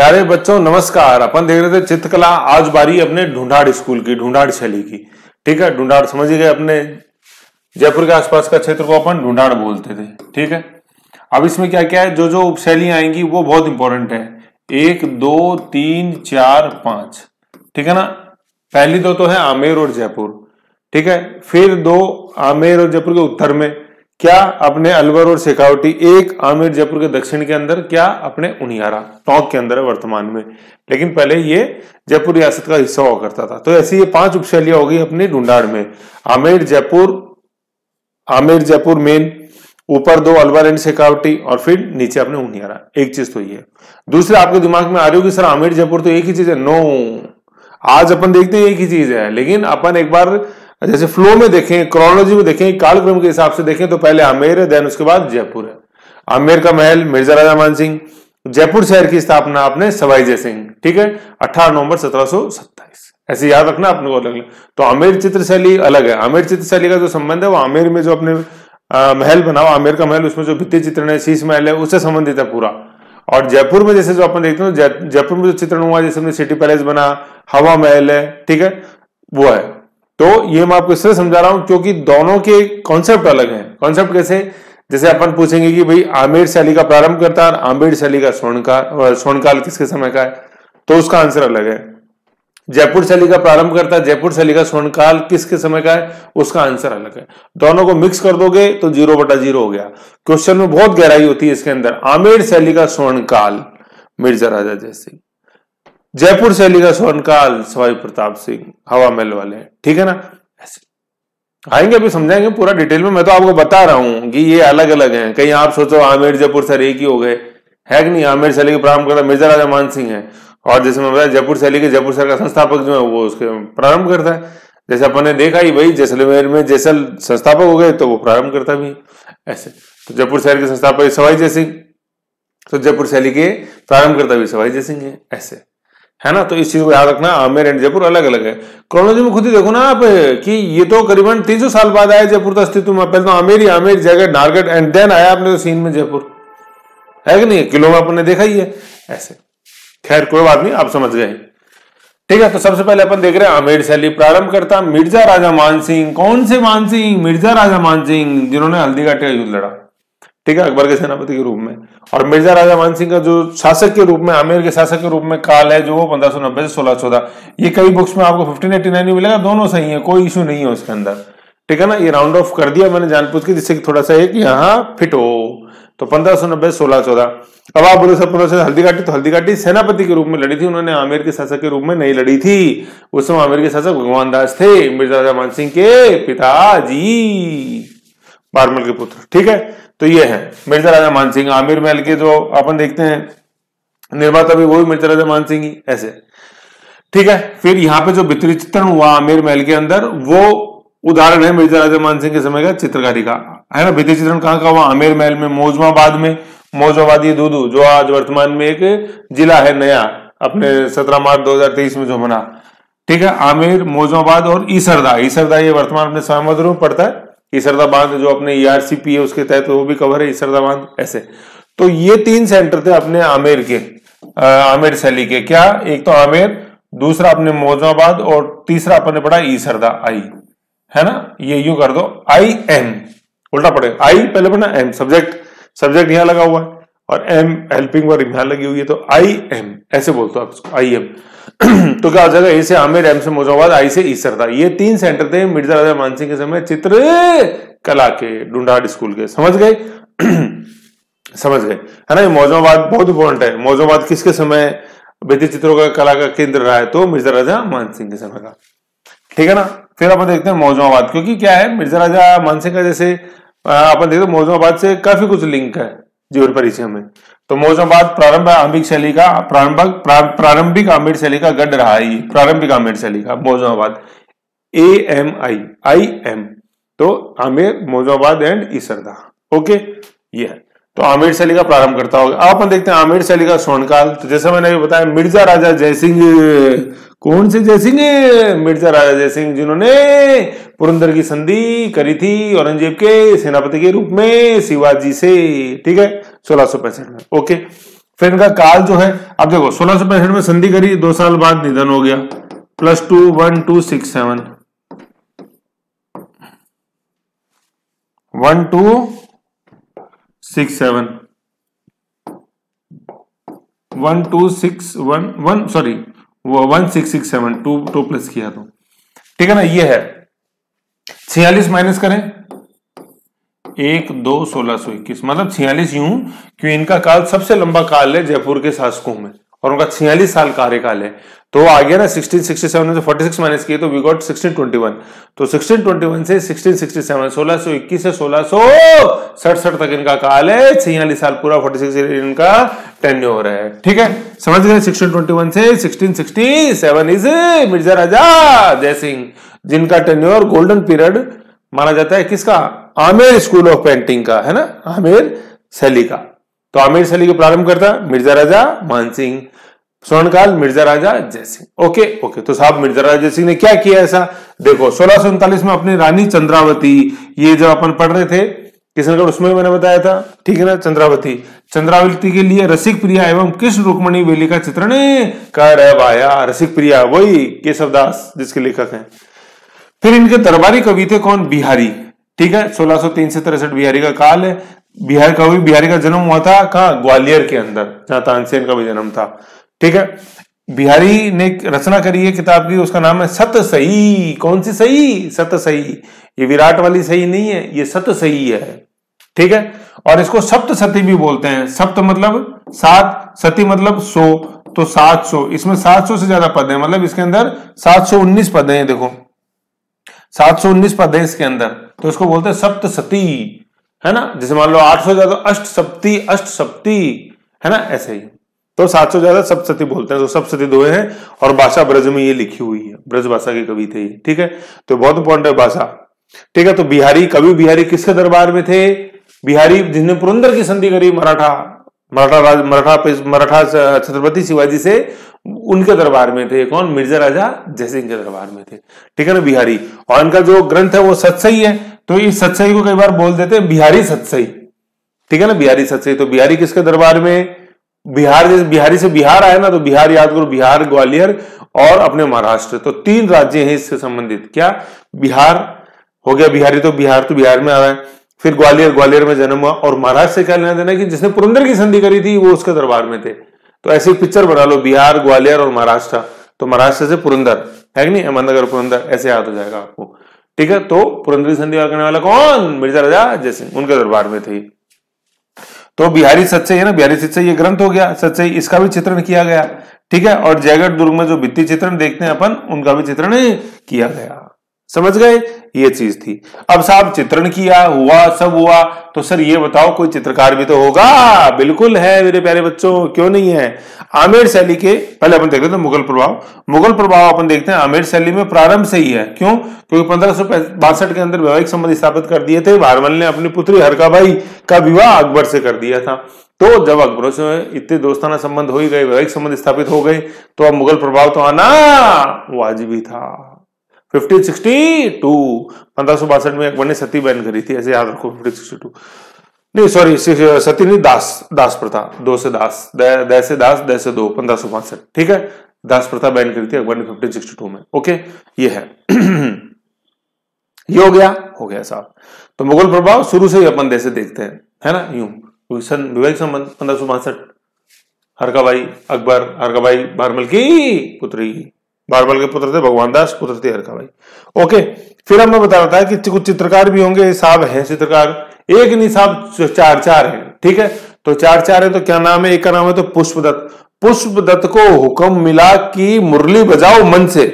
प्यारे बच्चों नमस्कार। अपन देख रहे थे चित्रकला। आज बारी अपने ढूंढाड़ स्कूल की, ढूंढाड़ शैली की। ठीक है, ढूंढाड़ समझ गए। अपने जयपुर के आसपास का क्षेत्र को अपन ढूंढाड़ बोलते थे। ठीक है, अब इसमें क्या क्या है, जो जो उपशैलियां आएंगी वो बहुत इंपॉर्टेंट है। 1 2 3 4 5। ठीक है ना। पहली दो तो है आमेर और जयपुर। ठीक है, फिर दो आमेर और जयपुर के उत्तर में क्या अपने अलवर और शेखावटी, एक आमेर जयपुर के दक्षिण के अंदर क्या अपने उनियारा टोंक के अंदर है वर्तमान में, लेकिन पहले ये जयपुर रियासत का हिस्सा हुआ करता था। तो ऐसी ये 5 उपशैलियां होगी अपनी ढूंढाड़ में। आमेर जयपुर मेन, ऊपर 2 अलवर एंड शेखावटी और फिर नीचे अपने उनियारा। एक चीज तो ये है। दूसरे आपके दिमाग में आ रही होगी सर आमेर जयपुर तो एक ही चीज है। नो, आज अपन देखते हैं एक ही चीज है, लेकिन अपन एक बार जैसे फ्लो में देखें, क्रोनोलॉजी में देखें, कालक्रम के हिसाब से देखें तो पहले आमेर है, देन उसके बाद जयपुर है। आमेर का महल मिर्जा राजा मानसिंह, जयपुर शहर की स्थापना अपने सवाई जय सिंह। ठीक है, 18 नवंबर 1727। ऐसे याद रखना अपने को अलग। तो आमेर चित्रशैली अलग है। आमेर चित्रशैली का जो संबंध है वो आमेर में जो अपने महल बना हुआ आमेर का महल, उसमें जो भित्ति चित्रण है, शीश महल है, उससे संबंधित है पूरा। और जयपुर में जैसे जो अपन देखते हैं, जयपुर में जो चित्रण हुआ, जैसे अपने सिटी पैलेस बना, हवा महल है, ठीक है, वो है। तो ये मैं आपको इसलिए समझा रहा हूं क्योंकि दोनों के कॉन्सेप्ट अलग हैं। कॉन्सेप्ट कैसे, जैसे अपन पूछेंगे कि भाई आमेर शैली का प्रारंभ करता है, आमेर शैली का स्वर्णकाल किसके समय का है, तो उसका आंसर अलग है। जयपुर शैली का प्रारंभ करता है, जयपुर शैली का स्वर्णकाल किसके समय का है, उसका आंसर अलग है। दोनों को मिक्स कर दोगे तो 0/0 हो गया। क्वेश्चन में बहुत गहराई होती है इसके अंदर। आमेर शैली का स्वर्णकाल मिर्जा राजा जय सिंह, जयपुर शैली का स्वर्णकाल सवाई प्रताप सिंह, हवा महल वाले। ठीक है ना। ऐसे आएंगे, अभी समझाएंगे पूरा डिटेल में। मैं तो आपको बता रहा हूं कि ये अलग अलग हैं। कहीं आप सोचो आमेर जयपुर सर एक ही हो गए, है कि नहीं। आमेर शैली के प्रारंभ करता मिर्जा राजा मानसिंह है, और जैसे मैं बताया जयपुर शैली के जयपुर शहर का संस्थापक जो है वो उसके प्रारंभ करता है। जैसे अपन ने देखा ही भाई जैसलमेर में जैसल संस्थापक हो गए तो वो प्रारंभ करता भी ऐसे। तो जयपुर शहर के संस्थापक सवाई जय सिंह, तो जयपुर शैली के प्रारंभ करता भी सवाई जय सिंह है, ऐसे है ना। तो इस चीज को याद रखना, आमेर एंड जयपुर अलग अलग है। क्रोनोलॉजी में खुद ही देखो ना आप कि ये तो करीबन 300 साल बाद आया जयपुर का अस्तित्व में। पहले तो आमेर जयगढ़ नारगढ़ एंड देन आया अपने तो सीन में जयपुर, है कि नहीं। किलो में अपन ने देखा ही है ऐसे। खैर कोई बात नहीं, आप समझ गए। ठीक है, तो सबसे पहले अपन देख रहे हैं आमेर शैली प्रारंभ करता मिर्जा राजा मानसिंह। कौन से मानसिंह, मिर्जा राजा मानसिंह, जिन्होंने हल्दीघाटी का युद्ध लड़ा। ठीक है, अकबर के सेनापति के रूप में। और मिर्जा राजा मानसिंह का जो शासक के रूप में, आमेर के शासक के रूप में काल है जो 1590 से 1614। ये कई बुक्स में आपको 1589 ही मिलेगा, दोनों सही है, कोई इशू नहीं है उसके अंदर। ठीक है ना। ये राउंड ऑफ कर दिया मैंने जानबूझ के, जिससे थोड़ा सा एक यहाँ फिट हो। तो 1590 1614। अब आप बोले सर 1500 हल्दीघाटी, तो हल्दीघाटी सेनापति के रूप में लड़ी थी उन्होंने, आमेर के शासक के रूप में नहीं लड़ी थी। उस समय आमेर के शासक भगवान दास थे, मिर्जा राजा मानसिंह के पिताजी, बारमल के पुत्र। ठीक है, तो ये है मिर्जा राजा मानसिंह। आमेर महल के जो अपन देखते हैं निर्माता भी वही मिर्जा राजा मानसिंह ही, ऐसे। ठीक है, फिर यहाँ पे जो भित्ति चित्रण हुआ आमेर महल के अंदर, वो उदाहरण है मिर्जा राजा मानसिंह के समय का चित्रकारी का, है ना। भित्ति चित्रण कहाँ का हुआ, आमेर महल में, मौजमाबाद में। मौजमाबाद ये दूदू जो आज वर्तमान में एक जिला है नया, अपने 17 मार्च 2023 में जो बना। ठीक है, आमेर, मौजमाबाद और ईसरदा। ईसरदा ये वर्तमान अपने स्वामद्र में पड़ता है। ईसरदा बांध जो अपने ERCP है उसके तहत वो भी कवर है, ईसरदा बांध, ऐसे। तो ये 3 सेंटर थे अपने आमेर के, आमेर शैली के। क्या, एक तो आमेर, दूसरा अपने मौजमाबाद, और तीसरा अपने पढ़ा ईसरदा, आई, है ना। ये यूं कर दो, IM, उल्टा पड़ेगा। आई पहले पढ़ना, M सब्जेक्ट यहां लगा हुआ है, और M हेल्पिंग वर्ब यहां लगी हुई है, तो IM ऐसे बोलते हो आप इसको, IM। तो क्या हो जाएगा, ए से आमेर, M से मौजमाबाद, आई से ईसरदा। ये 3 सेंटर थे मिर्जा राजा मानसिंह के समय चित्र कला के, ढूंढाड़ स्कूल के। समझ गए समझ गए, है ना। ये मौजमाबाद बहुत इंपॉर्टेंट है। मौजमाबाद किसके समय भित्ति चित्रों का कला का केंद्र रहा है, तो मिर्जा राजा मानसिंह के समय का। ठीक है ना। फिर अपन देखते हैं मौजमाबाद, क्योंकि क्या है मिर्जा राजा मानसिंह का जैसे अपन देखते हैं मौजमाबाद से काफी कुछ लिंक है जीवन परिचय में। तो मौजमाबाद प्रारंभिक शैली का प्रारंभिक आमेर शैली का गढ़ रहा है। प्रारंभिक आमेर शैली का मौजमाबाद, AMI, तो आमेर, मौजमाबाद एंड ईसरदा। ओके, ये है। तो आमेर शैली का प्रारंभ करता होगा। अब अपन देखते हैं आमेर शैली का स्वर्णकाल। तो जैसा मैंने अभी बताया मिर्जा राजा जय सिंह। कौन से जय सिंह, मिर्जा राजा जय सिंह, जिन्होंने पुरंदर की संधि करी थी औरंगजेब के सेनापति के रूप में शिवाजी से। ठीक है, 1665 में। ओके, फिर इनका काल जो है, अब देखो 1665 में संधि करी, 2 साल बाद निधन हो गया, +2 1267 1267 12611 सॉरी 1667 2 प्लस किया तो ठीक है ना। ये है 46 माइनस करें 1 2 1621 मतलब 46 यूं क्यों इनका काल सबसे लंबा काल है जयपुर के शासकों में और उनका 46 साल कार्यकाल है। तो आ गया ना 1667 में से 46 माइनस किए तो वी गॉट 1621। तो 1621 से 1667 1621 से 1667 तक इनका काल है, 46 साल पूरा 46 इनका टेन्योर है। ठीक है, समझ गए। 1621 से 1667 इज मिर्जा राजा जयसिंह, जिनका टेन्योर गोल्डन पीरियड माना जाता है किसका, आमेर स्कूल ऑफ पेंटिंग का, है ना, आमेर शैली का। तो आमेर शैली को प्रारंभ करता मिर्जा राजा मानसिंह, स्वर्णकाल मिर्जा राजा जयसिंह। ओके ओके, तो साहब मिर्जा राजा जयसिंह ने क्या किया ऐसा, देखो 1639 में अपनी रानी चंद्रावती, ये जब अपन पढ़ रहे थे किशनगढ़ उसमें मैंने बताया था, ठीक है ना, चंद्रावती के लिए रसिक प्रिया एवं कृष्ण रुक्मणी वेली का चित्रण करवाया। रसिक प्रिया वही केशवदास जिसके लेखक हैं। फिर इनके दरबारी कवि थे कौन, बिहारी। ठीक है, 1603 से 63 बिहारी का काल है। बिहारी का जन्म हुआ था कहाँ, ग्वालियर के अंदर, जहां तानसेन का भी जन्म था। ठीक है, बिहारी ने रचना करी है किताब की, उसका नाम है सत सही। कौन सी सही, सत सही, ये विराट वाली सही नहीं है, ये सत सही है। ठीक है, और इसको सप्त सती भी बोलते हैं। सप्त मतलब 7, सती मतलब 100, तो 700, इसमें 700 से ज्यादा पद है, मतलब इसके अंदर 719 पद है। देखो 719 पद है इसके अंदर, तो इसको बोलते हैं सप्त सती, है ना। जैसे मान लो 800 ज्यादा अष्ट सप्ती, है ना, ऐसे ही। तो 700 ज्यादा सप्तसती बोलते हैं, तो सप्तसती 2 है और भाषा ब्रज में ये लिखी हुई है, ब्रज भाषा के कवि थे। ठीक है, तो बहुत इंपॉर्टेंट है भाषा। ठीक है, तो बिहारी, कवि बिहारी किसके दरबार में थे, बिहारी जिसने पुरंदर की संधि करी मराठा छत्रपति शिवाजी से, उनके दरबार में थे। कौन, मिर्जा राजा जयसिंह के दरबार में थे। ठीक है ना, बिहारी। और इनका जो ग्रंथ है वो सतसई है, तो इस सतसई को कई बार बोल देते हैं बिहारी सतसई। ठीक है ना, बिहारी सतसई। तो बिहारी किसके दरबार में, बिहार, जैसे बिहारी से बिहार आया ना, तो बिहार याद करो, बिहार, ग्वालियर और अपने महाराष्ट्र, तो 3 राज्य हैं इससे संबंधित। क्या, बिहार हो गया, बिहारी तो बिहार में आ रहा है, फिर ग्वालियर में जन्म हुआ, और महाराष्ट्र से क्या लेना देना कि जिसने पुरंदर की संधि करी थी वो उसके दरबार में थे। तो ऐसी पिक्चर बना लो, बिहार, ग्वालियर और महाराष्ट्र, तो महाराष्ट्र से पुरंदर है कि नहीं, अहमदनगर पुरंदर, ऐसे याद हो जाएगा आपको। ठीक है, तो पुरंदर की संधि करने वाला कौन, मिर्जा राजा जयसिंह, उनके दरबार में थे। तो बिहारी सतसई है ना, बिहारी सतसई ये ग्रंथ हो गया सतसई, इसका भी चित्रण किया गया। ठीक है, और जयगढ़ दुर्ग में जो भित्ति चित्रण देखते हैं अपन, उनका भी चित्रण किया गया। समझ गए, ये चीज थी। अब साहब चित्रण किया, हुआ, सब हुआ, तो सर ये बताओ कोई चित्रकार भी तो होगा। बिल्कुल है मेरे प्यारे बच्चों, क्यों नहीं है। आमेर शैली के पहले अपन देख लेते हैं मुगल प्रभाव अपन देखते हैं आमेर शैली में प्रारंभ से ही है। क्यों, क्योंकि 1562 के अंदर वैवाहिक संबंध स्थापित कर दिए थे। भारमल ने अपनी पुत्री हरकाबाई का विवाह अकबर से कर दिया था। तो जब अकबरों से इतने दोस्ताना संबंध हो ही गए, वैवाहिक संबंध स्थापित हो गए, तो अब मुगल प्रभाव तो आना वाजिबी था। 1562 में अकबर ने सती बैन करी थी, ऐसे याद रखो। 1562 नहीं, सॉरी, सती नहीं, दास प्रथा, 2 से दास, द से दास, द से 2, 1562। ठीक है, दास प्रथा बैन करी थी अकबर ने 1562 में। ओके, ये है। ये हो गया साहब। तो मुगल प्रभाव शुरू से ही अपन जैसे देखते हैं, है ना, यूं विवाहिक संबंध 1562, हरकाबाई अकबर, हरकाबाई भारमल की पुत्री, भारमल के पुत्र थे भगवान दास, पुत्र थे हरकाबाई। ओके, फिर हमने बता रहा था कि कुछ चित्रकार भी होंगे, साहब हैं चित्रकार, एक नहीं साहब 4 हैं। ठीक है, तो 4 है, तो क्या नाम है, एक का नाम है तो पुष्पदत्त को हुक्म मिला कि मुरली बजाओ मन से।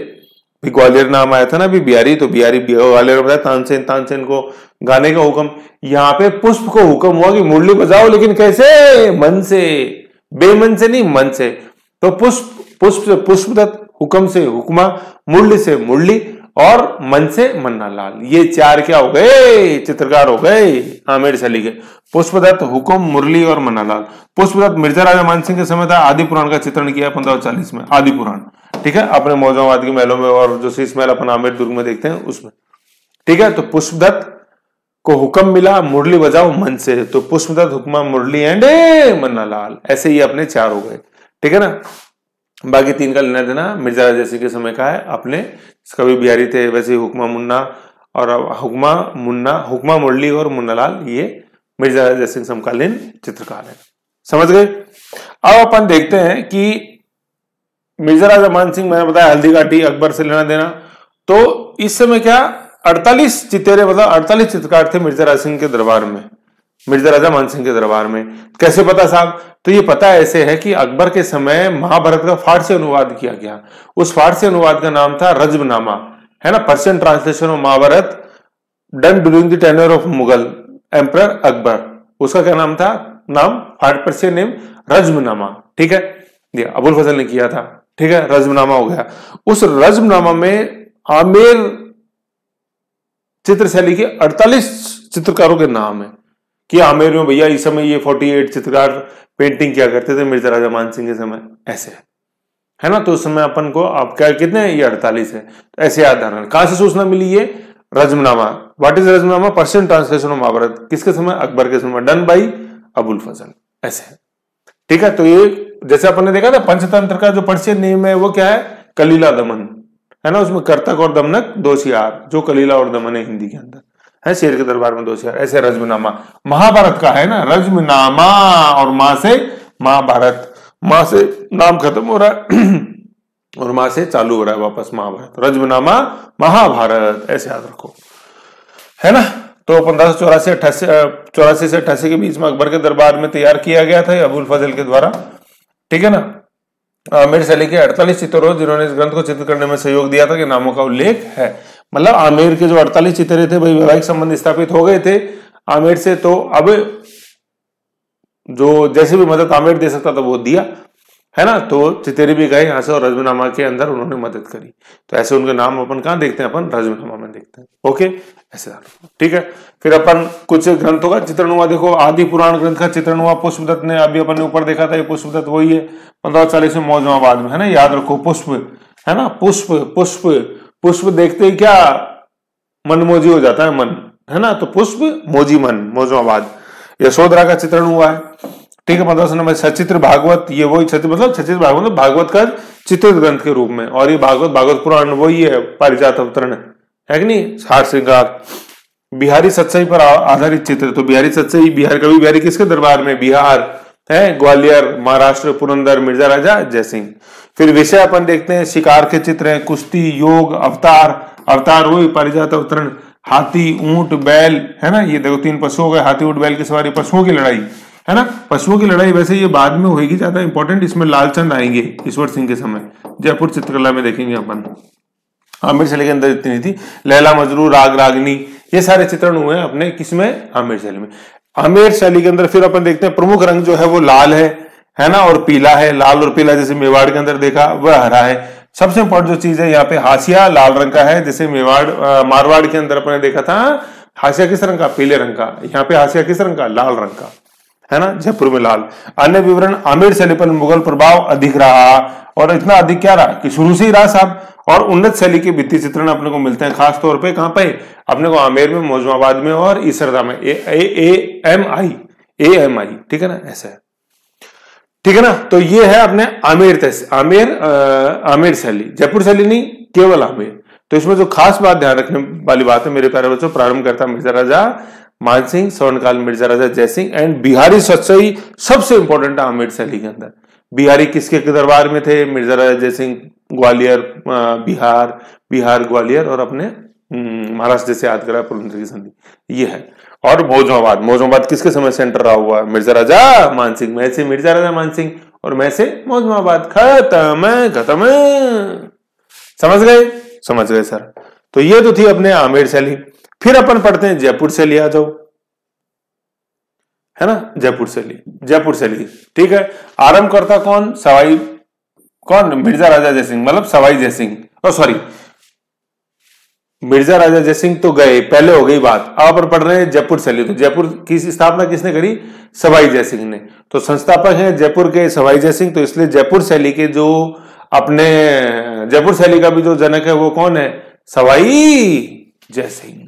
ग्वालियर नाम आया था ना अभी बिहारी, तो बिहारी ग्वालियर बताया, तानसेन को गाने का हुक्म। यहाँ पे पुष्प को हुक्म हुआ कि मुरली बजाओ, लेकिन कैसे, मन से, बेमन से नहीं, मन से। तो पुष्पदत्त, हुक्म से हुक्मा, मुरली से मुरली, और मन से मन्ना लाल, ये 4 क्या हो गए, चित्रकार हो गए आमेर शैली के। पुष्पदत्त, हुक्म, मुरली और मन्ना लाल। पुष्पदत्त मिर्जा राजा मानसिंह के समय था, आदि पुराण का चित्रण किया 1540 में, आदि पुराण। ठीक है, अपने मौजाबाद के महलों में, और जो शीश महल अपन आमेर दुर्ग में देखते हैं उसमें। ठीक है, तो पुष्पदत्त को हुक्म मिला मुरली बजाओ मन से, तो पुष्पदत्त, हुक्मा, मुरली एंड मन्ना लाल, ऐसे ही अपने 4 हो गए। ठीक है ना। बाकी 3 का लेना देना मिर्जा राजा सिंह के समय का है। अपने कवि बिहारी थे, वैसे ही हुक्मा मुन्ना और हुक्मा मुरली और मुन्ना लाल ये मिर्जा राजा सिंह समकालीन चित्रकार है। समझ गए। अब अपन देखते हैं कि मिर्जा राजा मानसिंह, मैंने बताया हल्दी घाटी, अकबर से लेना देना। तो इस समय क्या 48 चितेरे, मतलब 48 चित्रकार थे मिर्जा राजा सिंह के दरबार में, मिर्जा राजा मानसिंह के दरबार में। कैसे पता साहब? तो ये पता ऐसे है कि अकबर के समय महाभारत का फारसी अनुवाद किया गया। उस फारसी अनुवाद का नाम था रज्मनामा, है ना, Persian translation of Mahabharata done during the tenure of Mughal emperor Akbar. उसका क्या नाम था? नाम पर्शियन नेम रज्मनामा। ठीक है, ये अबुल फजल ने किया था। ठीक है, रज्मनामा हो गया। उस रज्मनामा में आमेर चित्रशैली के 48 चित्रकारों के नाम है कि आमेर में भैया इस समय ये 48 चित्रकार पेंटिंग किया करते थे मिर्जा राजा मानसिंह के समय, ऐसे है ना। तो उस समय अपन को आप क्या कितने हैं? ये 48 है। तो ऐसे याद रखना। कहां से सूचना मिली? ये Razmnama. What is Razmnama? Persian translation of Mahabharata. किसके समय? अकबर के समय, डन बाई अबुल फजल, ऐसे। ठीक है, तो ये जैसे अपन ने देखा था पंचतंत्र का जो पर्शियन नेम है वो क्या है? कलीला दमन, है ना। उसमें कर्तक और दमनक 2 शियार, जो कलीला और दमन है हिंदी के अंदर, है शेर के दरबार में 2 शियार, ऐसे रज्मनामा। महाभारत का है ना रज्मनामा, और मां से महाभारत, मां से नाम खत्म हो रहा है और मां से चालू हो रहा है वापस महाभारत, रज्मनामा महाभारत, ऐसे याद रखो, है ना। तो 1584 से 88 के बीच में अकबर के दरबार में तैयार किया गया था अबुल फजल के द्वारा। ठीक है ना। आमेर शैली के 48 चित्रों जिन्होंने इस ग्रंथ को चित्र करने में सहयोग दिया था, कि नामों का उल्लेख है। मतलब आमेर के जो 48 चित्रे थे भाई, वैवाहिक संबंध स्थापित हो गए थे आमेर से, तो अब जो जैसे भी मदद आमेर दे सकता था वो दिया, है ना। तो चितेरे भी गए यहाँ से और रज्मनामा के अंदर उन्होंने मदद करी। तो ऐसे उनके नाम अपन कहाँ देखते हैं? अपन रज्मनामा में देखते हैं। ओके, ऐसे। ठीक है, फिर अपन कुछ ग्रंथों का चित्रण हुआ। देखो, आदि पुराण ग्रंथ का चित्रण हुआ पुष्पदत्त ने। अभी अपन ने ऊपर देखा था, ये पुष्पदत्त वही है 1540 में मौजमाबाद में, है ना। याद रखो, पुष्प, है ना, पुष्प पुष्प पुष्प देखते ही क्या मनमोजी हो जाता है मन, है ना। तो पुष्प मोजी मन, मौजमाबाद। यशोधरा का चित्रण हुआ है। ठीक है, 1500 नंबर। सचित्र भागवत, ये वही मतलब सचित्र भागवत, भागवत का चित्रित ग्रंथ के रूप में। और ये भागवत पुराण वही है, पारिजात अवतरण है कि नहीं, हार श्रृंगार। बिहारी सच्चाई पर आधारित चित्र। तो बिहारी सच्चाई, बिहार कवि बिहारी किसके दरबार में? बिहार है, ग्वालियर, महाराष्ट्र, पुरंदर, मिर्जा राजा जयसिंह। फिर विषय अपन देखते हैं, शिकार के चित्र हैं, कुश्ती, योग, अवतार वही पारिजात अवतरण, हाथी, ऊंट, बैल, है ना। ये देखो 3 पशु हो गए, हाथी, ऊंट, बैल की सवारी, पशुओं की लड़ाई, है ना। पशुओं की लड़ाई वैसे ये बाद में होगी, ज्यादा इंपॉर्टेंट इसमें लालचंद आएंगे ईश्वर सिंह के समय, जयपुर चित्रकला में देखेंगे अपन। आमेर शैली के अंदर इतनी थी। लैला मजनू, राग रागनी, ये सारे चित्रण हुए हैं अपने किसमें? आमेर शैली में। आमेर शैली के अंदर फिर अपन देखते हैं प्रमुख रंग जो है वो लाल है ना, और पीला है। लाल और पीला जैसे मेवाड़ के अंदर देखा, वह हरा है। सबसे इंपॉर्टेंट जो चीज है यहाँ पे, हाशिया लाल रंग का है, जैसे मारवाड़ के अंदर अपने देखा था हाशिया किस रंग का? पीले रंग का। यहाँ पे हाशिया किस रंग का? लाल रंग का, है ना। जयपुर में लाल। अन्य विवरण, आमेर शैली पर मुगल प्रभाव अधिक रहा, और इतना अधिक क्या रहा कि शुरू से ही रहा साहब। और उन्नत शैली के भित्ति चित्रण अपने को मिलते हैं खास तौर पे कहां पे? अपने को आमेर में, मौजमाबाद में और ईसरदा में। एम आई, ठीक है ना, ऐसा है। ठीक है ना। तो ये है अपने आमेर शैली, जयपुर शैली नहीं, केवल आमेर। तो इसमें जो खास बात ध्यान रखने वाली बात है मेरे प्यारे बच्चों, प्रारंभ करता मिर्जा राजा मानसिंह, स्वर्णकाल मिर्जा राजा जयसिंह एंड बिहारी सच्चाई सबसे इंपॉर्टेंट है आमेर शैली के अंदर। बिहारी किसके दरबार में थे? मिर्जा राजा जयसिंह, ग्वालियर, बिहार ग्वालियर, और अपने महाराष्ट्र जैसे याद करा पुरंदर की संधि, ये है। और मौजमाबाद किसके समय सेंटर रहा हुआ? मिर्जा राजा मानसिंह। मैं से मिर्जा राजा मानसिंह और मैं से मौजमाबाद। खत्म। समझ गए सर। तो ये तो थी अपने आमेर शैली। फिर अपन पढ़ते हैं जयपुर शैली। आ जाओ, है ना, जयपुर शैली। ठीक है। आरंभ करता कौन? मिर्जा राजा जयसिंह, मतलब सवाई जयसिंह। सॉरी, मिर्जा राजा जयसिंह तो गए, पहले हो गई बात। अब अपन पढ़ रहे हैं जयपुर शैली। तो जयपुर की स्थापना किसने करी? सवाई जयसिंह ने। तो संस्थापक हैं जयपुर के सवाई जयसिंह। तो इसलिए जयपुर शैली के जो अपने जयपुर शैली का भी जो जनक है वो कौन है? सवाई जयसिंह।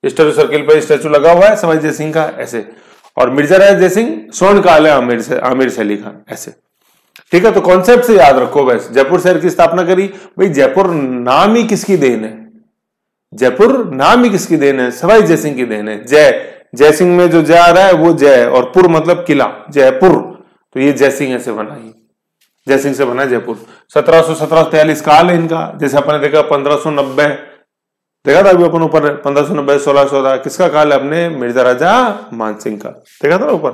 स्टैचू सर्किल पर स्टैचू लगा हुआ है सवाई जयसिंह का ऐसे, और मिर्जा राजा जयसिंह स्वर्ण काल है आमिर से अली खान ऐसे। ठीक है, तो कॉन्सेप्ट से याद रखो। बस जयपुर शहर की स्थापना करी, भाई जयपुर नाम ही किसकी देन है, जयपुर नाम ही किसकी देन है, सवाई जयसिंह की देन है। जयसिंह में जो जय आ रहा है वो जय, और पुर मतलब किला, जयपुर, तो ये जयसिंह ऐसे बना, ही जयसिंह से बना जयपुर। 1743 काल है इनका, जैसे अपने देखा 1590 देखा था अभी अपन ऊपर 1590 1614 किसका काल है, अपने मिर्जा राजा मानसिंह का, देखा था ना ऊपर,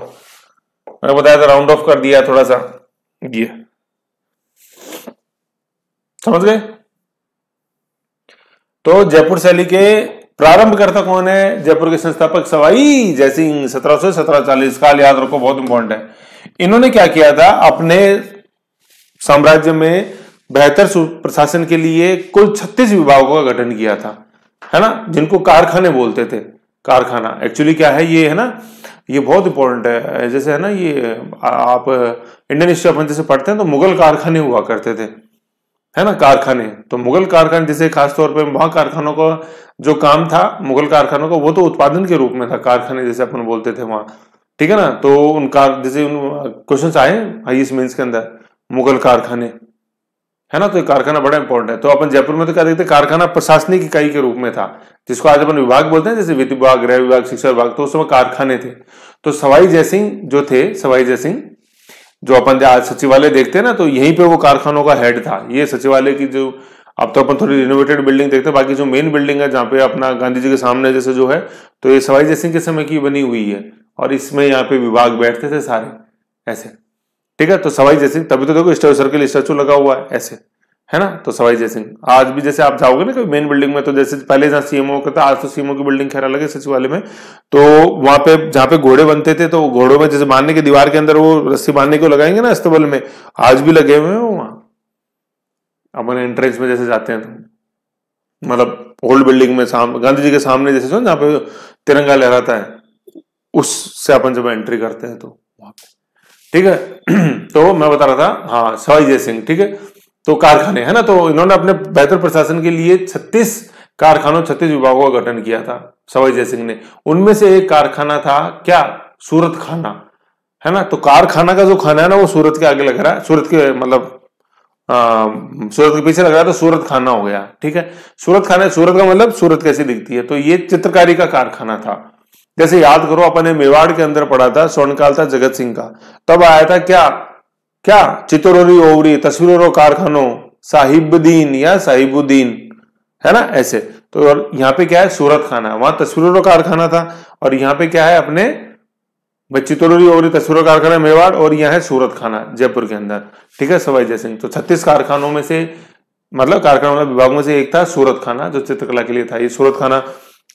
मैंने बताया था, राउंड ऑफ कर दिया थोड़ा सा, ये समझ गए। तो जयपुर शैली के प्रारंभकर्ता कौन है, जयपुर के संस्थापक सवाई जयसिंह। 1700 1740 काल याद रखो, बहुत इंपॉर्टेंट है। इन्होंने क्या किया था, अपने साम्राज्य में बेहतर प्रशासन के लिए कुल 36 विभागों का गठन किया था, है ना, जिनको कारखाने बोलते थे। कारखाना एक्चुअली क्या है, ये है ना, ये बहुत इंपॉर्टेंट है। जैसे है ना, ये आप इंडियन हिस्ट्री अपन जैसे पढ़ते हैं तो मुगल कारखाने हुआ करते थे, है ना, कारखाने। तो मुगल कारखाने जैसे खासतौर पे वहां कारखानों का जो काम था, मुगल कारखानों का, वो तो उत्पादन के रूप में था, कारखाने जैसे अपन बोलते थे वहां, ठीक है ना। तो उनका जैसे क्वेश्चन आए आईएएस मेंस के अंदर, मुगल कारखाने, है ना, तो ये कारखाना बड़ा इंपॉर्टेंट है। तो अपन जयपुर में तो क्या देखते, कारखाना प्रशासनिक इकाई के रूप में था, जिसको आज अपन विभाग बोलते हैं, जैसे वित्त विभाग, गृह विभाग, शिक्षा विभाग, तो उस समय कारखाने थे। तो सवाई जयसिंह जो थे, सवाई जयसिंह जो अपन आज सचिवालय देखते हैं ना, तो यहीं पे वो कारखानों का हेड था। ये सचिवालय की जो, अब तो अपन थोड़ी रिनोवेटेड बिल्डिंग देखते हैं, बाकी जो मेन बिल्डिंग है जहाँ पे अपना गांधी जी के सामने जैसे जो है, तो ये सवाई जयसिंह के समय की बनी हुई है, और इसमें यहाँ पे विभाग बैठते थे सारे ऐसे, ठीक है। तो सवाई जयसिंह, तभी तो देखो स्टैचू सर्किल स्टैचू लगा हुआ है ऐसे, है ना। तो सवाई जयसिंह आज भी जैसे आप जाओगे ना कभी मेन बिल्डिंग में, तो जैसे पहले जहाँ सीएमओ का था, आज तो सीएमओ की बिल्डिंग खैर अलग है सचिवालय में, तो वहां पे जहाँ पे घोड़े बनते थे, तो घोड़ों में जैसे बांधने की दीवार के अंदर वो रस्सी बांधने को लगाएंगे ना अस्तबल में, आज भी लगे हुए हैं वहां। अपन एंट्रेंस में जैसे जाते हैं तो मतलब ओल्ड बिल्डिंग में गांधी जी के सामने जैसे जहाँ पे तिरंगा लहराता है, उससे अपन जब एंट्री करते हैं तो वहां पे, ठीक है। तो मैं बता रहा था, हाँ सवाई जयसिंह, ठीक है। तो कारखाने, है ना, तो इन्होंने अपने बेहतर प्रशासन के लिए 36 कारखानों 36 विभागों का गठन किया था सवाई जयसिंह ने। उनमें से एक कारखाना था क्या, सूरत खाना, है ना। तो कारखाना का जो खाना है ना, वो सूरत के आगे लग रहा है, सूरत के मतलब सूरत के पीछे लग रहा है, तो सूरत खाना हो गया, ठीक है। सूरत खाना, सूरत का मतलब सूरत कैसी दिखती है, तो ये चित्रकारी का कारखाना था। जैसे याद करो, अपन ने मेवाड़ के अंदर पढ़ा था, स्वर्णकाल था जगत सिंह का, तब आया था क्या क्या, चितौरी ओवरी, तस्वीरों और कारखानों, साहिबुद्दीन या साहिबुद्दीन, है ना ऐसे। तो यहाँ पे क्या है, सूरत खाना, वहां तस्वीरों का कारखाना था, और यहाँ पे क्या है अपने चितौरी ओवरी तस्वीरों कारखाना मेवाड़, और यहाँ है सूरत खाना जयपुर के अंदर, ठीक है, सवाई जयसिंह। तो 36 कारखानों में से, मतलब कारखानों वाला विभाग में से एक था सूरत खाना, जो चित्रकला के लिए था। ये सूरत खाना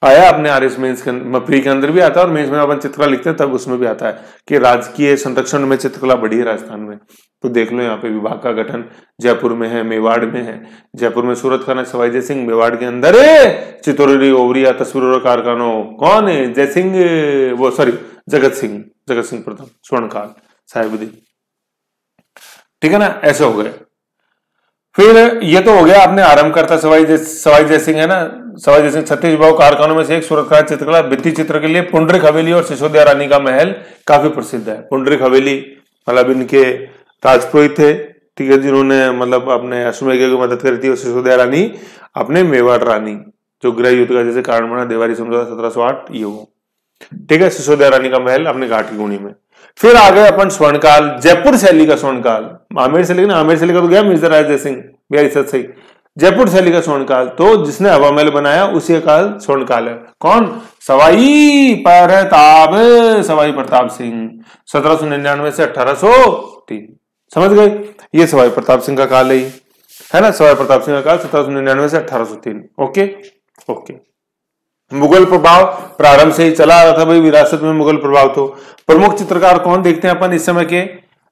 आया अपने आरएस मेंस के प्री के अंदर भी आता है, और मेंस में अपन चित्रकला लिखते हैं तब उसमें भी आता है कि राजकीय संरक्षण में चित्रकला बढ़ी है राजस्थान में। तो देख लो यहाँ पे विभाग का गठन जयपुर में है, मेवाड़ में है। जयपुर में सूरत खाना सवाई जयसिंह, मेवाड़ के अंदर चितौरी ओवरिया तस्वीरों कारखानों, कौन है, जयसिंह, वो सॉरी जगत सिंह प्रथम, स्वर्णकाल, साहिबुद्दीन, ठीक है ना, ऐसे हो गए। फिर ये तो हो गया आपने आरंभ करता सवाई जयसिंह, है ना। सवाई जयसिंह 36 विभाग कारखानों में से एक सूरत खाना चित्रकला। भित्ति चित्र के लिए पुंडरीक हवेली और सिसोदिया रानी का महल काफी प्रसिद्ध है। पुंडरीक हवेली मतलब इनके राजपुरोहित थे, ठीक है, जिन्होंने मतलब अपने अश्वमेध की मदद करी थी, और सिसोदिया रानी अपने मेवाड़ रानी, जो गृह युद्ध का जैसे कारण बना देवारी समझौता 1708, ये वो, ठीक है, सिसोदिया रानी का महल अपने घाट की गुणी में। फिर आ गए अपन स्वर्णकाल, जयपुर शैली का स्वर्णकाल। आमेर शैली ना, आमेर शैली का तो गया मिर्जा राजा जयसिंह, बिहारी सत सही। जयपुर शैली का स्वर्णकाल, तो जिसने हवा महल बनाया उसी का काल स्वर्णकाल है। कौन, सवाई प्रताप सिंह, 1799 से 1803, समझ गए, ये सवाई प्रताप सिंह का काल है ना। सवाई प्रताप सिंह का काल 1799 से 1803, ओके ओके। मुगल प्रभाव प्रारंभ से ही चला आ रहा था भाई, विरासत में मुगल प्रभाव। तो प्रमुख चित्रकार कौन देखते हैं अपन इस समय के,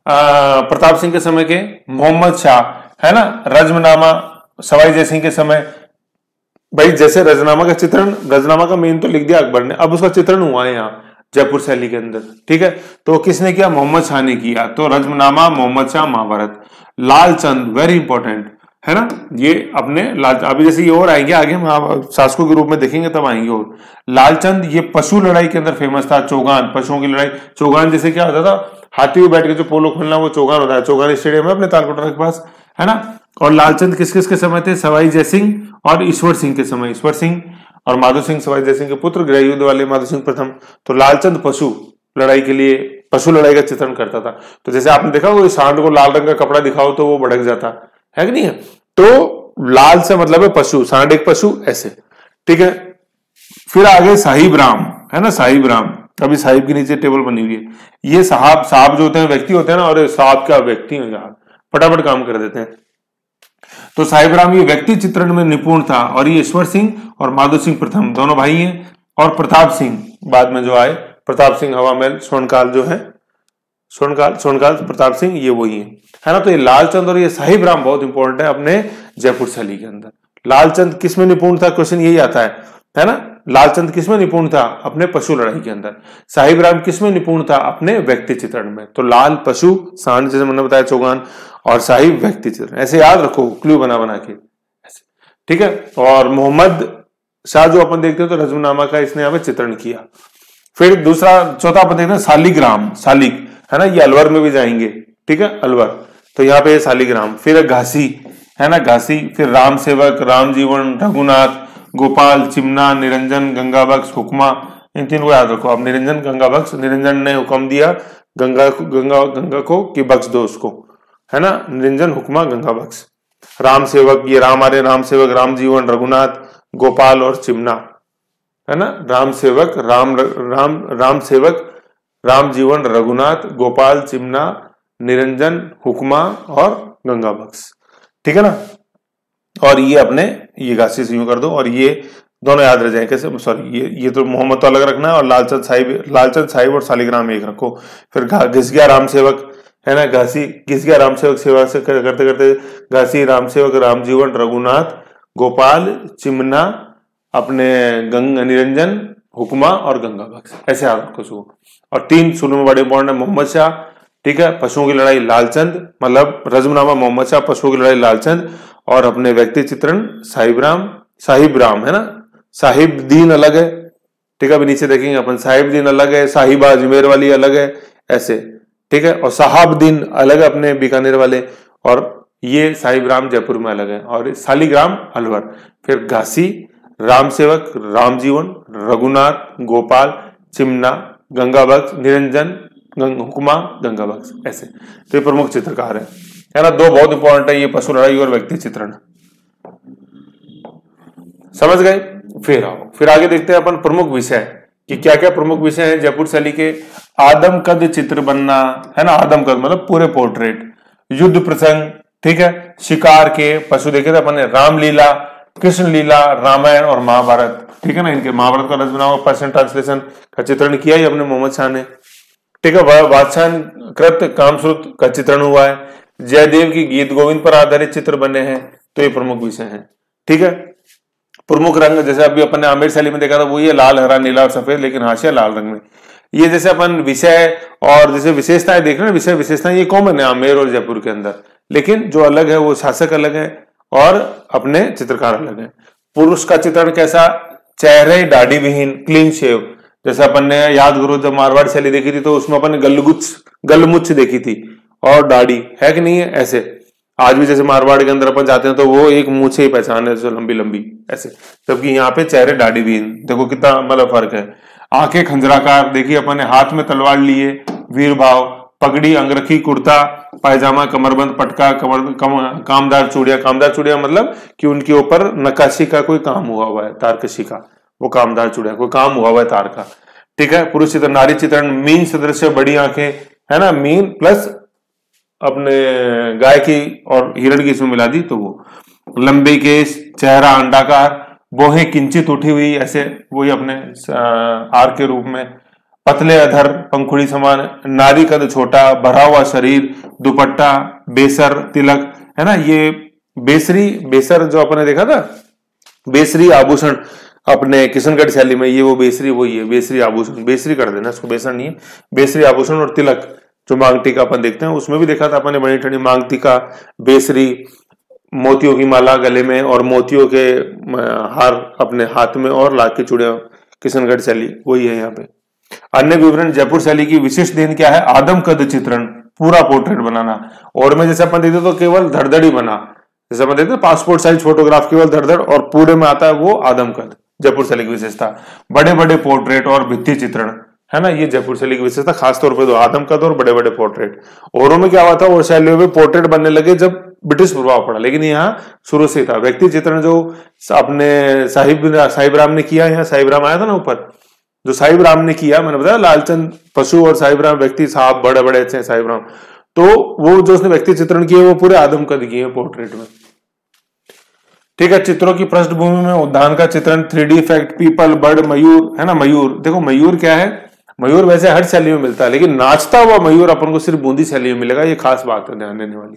प्रताप सिंह के समय के, मोहम्मद शाह, है ना। रजमनामा सवाई जयसिंह के समय, भाई जैसे रजनामा का चित्रण, रजनामा का मेन तो लिख दिया अकबर ने, अब उसका चित्रण हुआ है यहाँ जयपुर शैली के अंदर, ठीक है। तो किसने किया, मोहम्मद शाह ने किया। तो रजमनामा, मोहम्मद शाह, महाभारत। लालचंद वेरी इंपॉर्टेंट, है ना। ये अपने अभी जैसे ये और आएंगे आगे, हम शासकों के रूप में देखेंगे तब आएंगे। और लालचंद ये पशु लड़ाई के अंदर फेमस था। चौगान, पशुओं की लड़ाई। चौगान जैसे क्या होता था, हाथी पे बैठ के जो पोलो खेलना, वो चौगान होता है। चौगान स्टेडियम है अपने तालकोटरा के पास, है ना। और लालचंद किस किस के समय थे, सवाई जयसिंह और ईश्वर सिंह के समय। ईश्वर सिंह और माधो सिंह सवाई जयसिंह के पुत्र, गृह युद्ध वाले माधो सिंह प्रथम। तो लालचंद पशु लड़ाई के लिए, पशु लड़ाई का चित्रण करता था। तो जैसे आपने देखा वो सांड को लाल रंग का कपड़ा दिखाओ तो वो भड़क जाता है कि नहीं है। तो लाल से मतलब है पशु, सांड एक पशु, ऐसे, ठीक है। फिर आगे साहिब राम, है ना, साहिब राम। अभी साहिब के नीचे टेबल बनी हुई है। ये साहब जो होते हैं व्यक्ति होते हैं ना, और साहब क्या व्यक्ति हो यार, फटाफट काम कर देते हैं। तो साहिब राम ये व्यक्ति चित्रण में निपुण था। और ये ईश्वर सिंह और माधो सिंह प्रथम दोनों भाई हैं। और प्रताप सिंह बाद में जो आए, प्रताप सिंह हवा महल स्वर्णकाल जो है, स्वर्णकाल प्रताप सिंह, ये वही है ना। तो ये लालचंद और ये साहिब राम बहुत इंपॉर्टेंट है अपने जयपुर शैली के अंदर। लालचंद किसमें निपुण था, क्वेश्चन यही आता है ना। लालचंद किसमें निपुण था, अपने पशु लड़ाई के अंदर। साहिब राम किसमें निपुण था, अपने व्यक्ति चित्रण में। तो लाल पशु, सांड जैसे मैंने बताया चौगान, और साहिब व्यक्ति चित्रण। ऐसे याद रखो, क्लू बना बना के, ठीक है। और मोहम्मद शाह जो अपन देखते हैं तो रजमनामा का इसने यहाँ पे चित्रण किया। फिर चौथा अपन देखते हैं शालिग्राम, शालिग, है ना, ये अलवर में भी जाएंगे, ठीक है, अलवर। तो यहाँ पे शालिग्राम। फिर घासी, है ना, घासी। फिर राम सेवक, राम जीवन, रघुनाथ, गोपाल, चिमना, निरंजन, गंगा बख्श, हुक्मा। इन तीन को याद रखो। अब निरंजन, गंगा बख्श, निरंजन ने हुक्म दिया गंगा को कि बख्श दो उसको, है ना। निरंजन, हुक्मा, गंगा बख्श। राम सेवक, ये राम आर्य, राम सेवक, राम जीवन, रघुनाथ, गोपाल और चिमना, है ना। राम सेवक, राम सेवक, राम जीवन, रघुनाथ, गोपाल, चिमना, निरंजन, हुक्मा और गंगा बख्श, ठीक है ना। और ये अपने ये घासी से यूं कर दो, और ये दोनों याद रह जाए कैसे, सॉरी ये तो मोहम्मद तो अलग रखना है, और लालचंद साहिब और शालिग्राम एक रखो। फिर घिस गया राम सेवक, है ना, घासी घिस गया राम सेवक, सेवा से करते करते घासी, राम सेवक, राम जीवन, रघुनाथ, गोपाल, चिमना, अपने निरंजन, हुक्मा और गंगा बख्श, ऐसे याद रखो उसको। और तीन शुरू में बड़े इंपॉर्टेंट है, मोहम्मद शाह, ठीक है, पशुओं की लड़ाई लालचंद, मतलब रजमनामा मोहम्मद शाह, पशुओं की लड़ाई लालचंद, और अपने व्यक्ति चित्रण साहिब राम, है ना। साहिब दीन अलग है, ठीक है, अभी नीचे देखेंगे अपन, साहिब दीन अलग है, साहिबा अजमेर वाली अलग है, ऐसे, ठीक है। और साहब दीन अलग है अपने बीकानेर वाले, और ये साहिब राम जयपुर में अलग है, और शालिग्राम अलवर। फिर घासी, राम सेवक, राम जीवन, रघुनाथ, गोपाल, चिमना, गंगा बख्श, निरंजन, हुक्मा, गंगा बख्श, ऐसे। तो ये प्रमुख चित्रकार है ना। दो बहुत इंपॉर्टेंट है, ये पशु लड़ाई और व्यक्ति चित्रण, समझ गए। फिर आगे देखते हैं अपन प्रमुख विषय कि क्या क्या प्रमुख विषय है जयपुर शैली के। आदम कद चित्र बनना, है ना, आदम कद मतलब पूरे पोर्ट्रेट। युद्ध प्रसंग, ठीक है, शिकार के पशु देखे थे अपन ने, रामलीला, कृष्ण लीला, रामायण और महाभारत, ठीक है ना। इनके महाभारत का रचनाओं पर्सन ट्रांसलेशन का चित्रण किया ही अपने मोहम्मद शाह ने, ठीक है। बादशाह कृत कामश्रुत का चित्रण हुआ है। जयदेव की गीत गोविंद पर आधारित चित्र बने हैं। तो ये प्रमुख विषय हैं, ठीक है। प्रमुख रंग जैसे अभी अपन ने आमेर शैली में देखा था, वो ये लाल, हरा, नीला और सफेद, लेकिन हाशिया लाल रंग में। ये जैसे अपन विषय और जैसे विशेषताएं देख रहे हैं, विषय विशेषताएं ये कॉमन है आमेर और जयपुर के अंदर, लेकिन जो अलग है वो शासक अलग है और अपने चित्रकार अलग है। पुरुष का चित्रण कैसा, चेहरे दाढ़ी विहीन, क्लीन शेव। जैसे अपन ने याद करो जब मारवाड़ शैली देखी थी तो उसमें अपन ने गलमुच्छ देखी थी और दाढ़ी, है कि नहीं है, ऐसे। आज भी जैसे मारवाड़ के अंदर अपन जाते हैं तो वो एक मुंह से ही पहचान है, लंबी लंबी ऐसे, जबकि यहाँ पे चेहरे दाढ़ी विहीन। देखो कितना मतलब फर्क है। आंखें खंजराकार, देखिए अपन ने हाथ में तलवार लिए, वीर भाव, पगड़ी, अंगरखी, कुर्ता पायजामा, कमरबंद, पटका, कामदार चूड़िया मतलब कि उनके ऊपर नक्काशी का कोई काम हुआ है, तारकशी का, वो कामदार चूड़िया कोई काम हुआ है तार का, ठीक है। पुरुष चित्रण, नारी चित्रण, मीन सदृश, बड़ी आंखें, है ना, मीन प्लस अपने गाय की और हिरण की इसमें मिला दी तो वो, लंबे केस, चेहरा अंडाकार, बोहें किंचित उठी हुई, ऐसे वही अपने आर के रूप में, पतले अधर, पंखुड़ी समान, नारी कद छोटा, भरा हुआ शरीर, दुपट्टा, बेसर, तिलक, है ना। ये बेसर जो अपने देखा था, बेसरी आभूषण अपने किशनगढ़ शैली में, ये वो बेसरी वही है, बेसरी आभूषण, बेसरी कर देना इसको, बेसर नहीं है, बेसरी आभूषण। और तिलक जो मांग टीका अपन देखते हैं उसमें भी देखा था अपन ने, बड़ी ठंडी मांग टीका, बेसरी, मोतियों की माला गले में और मोतियों के हार अपने हाथ में और लाख की चूड़ियां किशनगढ़ शैली वही है यहाँ पे। अन्य विवरण जयपुर शैली की विशिष्ट देन क्या है? आदम कद चित्रण, पूरा पोर्ट्रेट बनाना। और में जैसे अपन देखते तो केवल धड़धड़ ही बना, जैसे अपन देखते पासपोर्ट साइज फोटोग्राफ केवल धड़धड़, और पूरे में आता है वो आदम कद। जयपुर शैली की विशेषता बड़े बड़े पोर्ट्रेट और भित्ति चित्रण, है ना, ये जयपुर शैली की विशेषता खासतौर पर तो आदम कद और बड़े बड़े पोर्ट्रेट। औरों में क्या हुआ था, और शैलियों में पोर्ट्रेट बनने लगे जब ब्रिटिश प्रभाव पड़ा, लेकिन यहाँ शुरू से था व्यक्ति चित्रण जो अपने साहिब राम ने किया। यहाँ साहिब राम आया था ना ऊपर, जो साहिब राम ने किया, मैंने बताया लालचंद पशु और साहिब राम व्यक्ति साहब बड़े बड़े अच्छे हैं साहिब राम, तो वो जो उसने व्यक्ति चित्रण किए वो पूरे आदम कद किए पोर्ट्रेट में। ठीक है, चित्रों की पृष्ठभूमि में उद्यान का चित्रण, 3D इफेक्ट, पीपल, बर्ड, मयूर, है ना, मयूर। देखो मयूर क्या है, मयूर वैसे हर शैली में मिलता है, लेकिन नाचता हुआ मयूर अपन को सिर्फ बूंदी शैली में मिलेगा, ये खास बात है ध्यान देने वाली।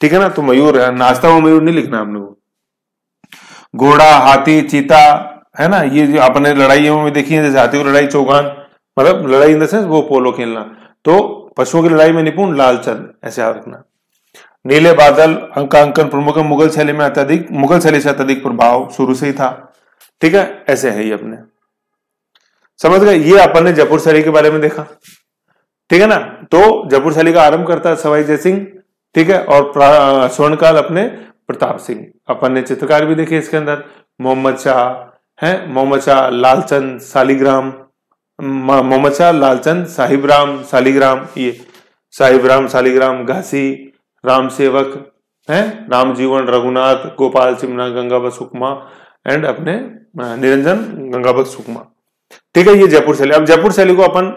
ठीक है ना, तो मयूर है, नाचता हुआ मयूर नहीं लिखना हमने वो। घोड़ा, हाथी, चीता, है ना, ये जो आपने लड़ाइयों में देखी है, जैसे हाथी की लड़ाई चौगान, मतलब लड़ाई इन द सेंस वो पोलो खेलना। तो पशुओं की लड़ाई में निपुण लालचंद, ऐसे याद रखना। नीले बादल अंकांकन प्रमुख मुगल शैली में अत्यधिक, मुगल शैली से अत्यधिक प्रभाव शुरू से ही था। ठीक है, ऐसे है ये अपने समझ गए। ये अपन ने जयपुर शैली के बारे में देखा। ठीक है ना, तो जयपुर शैली का आरंभ करता है सवाई जय सिंह, ठीक है, और स्वर्णकाल अपने प्रताप सिंह। अपन ने चित्रकार भी देखे इसके अंदर, मोहम्मद शाह है, मोहम्मद शाह, लालचंद, सालिग्राम, मोहम्मद शाह, लालचंद, साहिब राम, सालिग्राम, ये साहिब राम, सालिग्राम, घासी, राम सेवक है, राम जीवन, रघुनाथ, गोपाल चिमना, गंगावत सुकमा एंड अपने निरंजन गंगावत सुकमा। ठीक है, ये जयपुर शैली। अब जयपुर शैली को अपन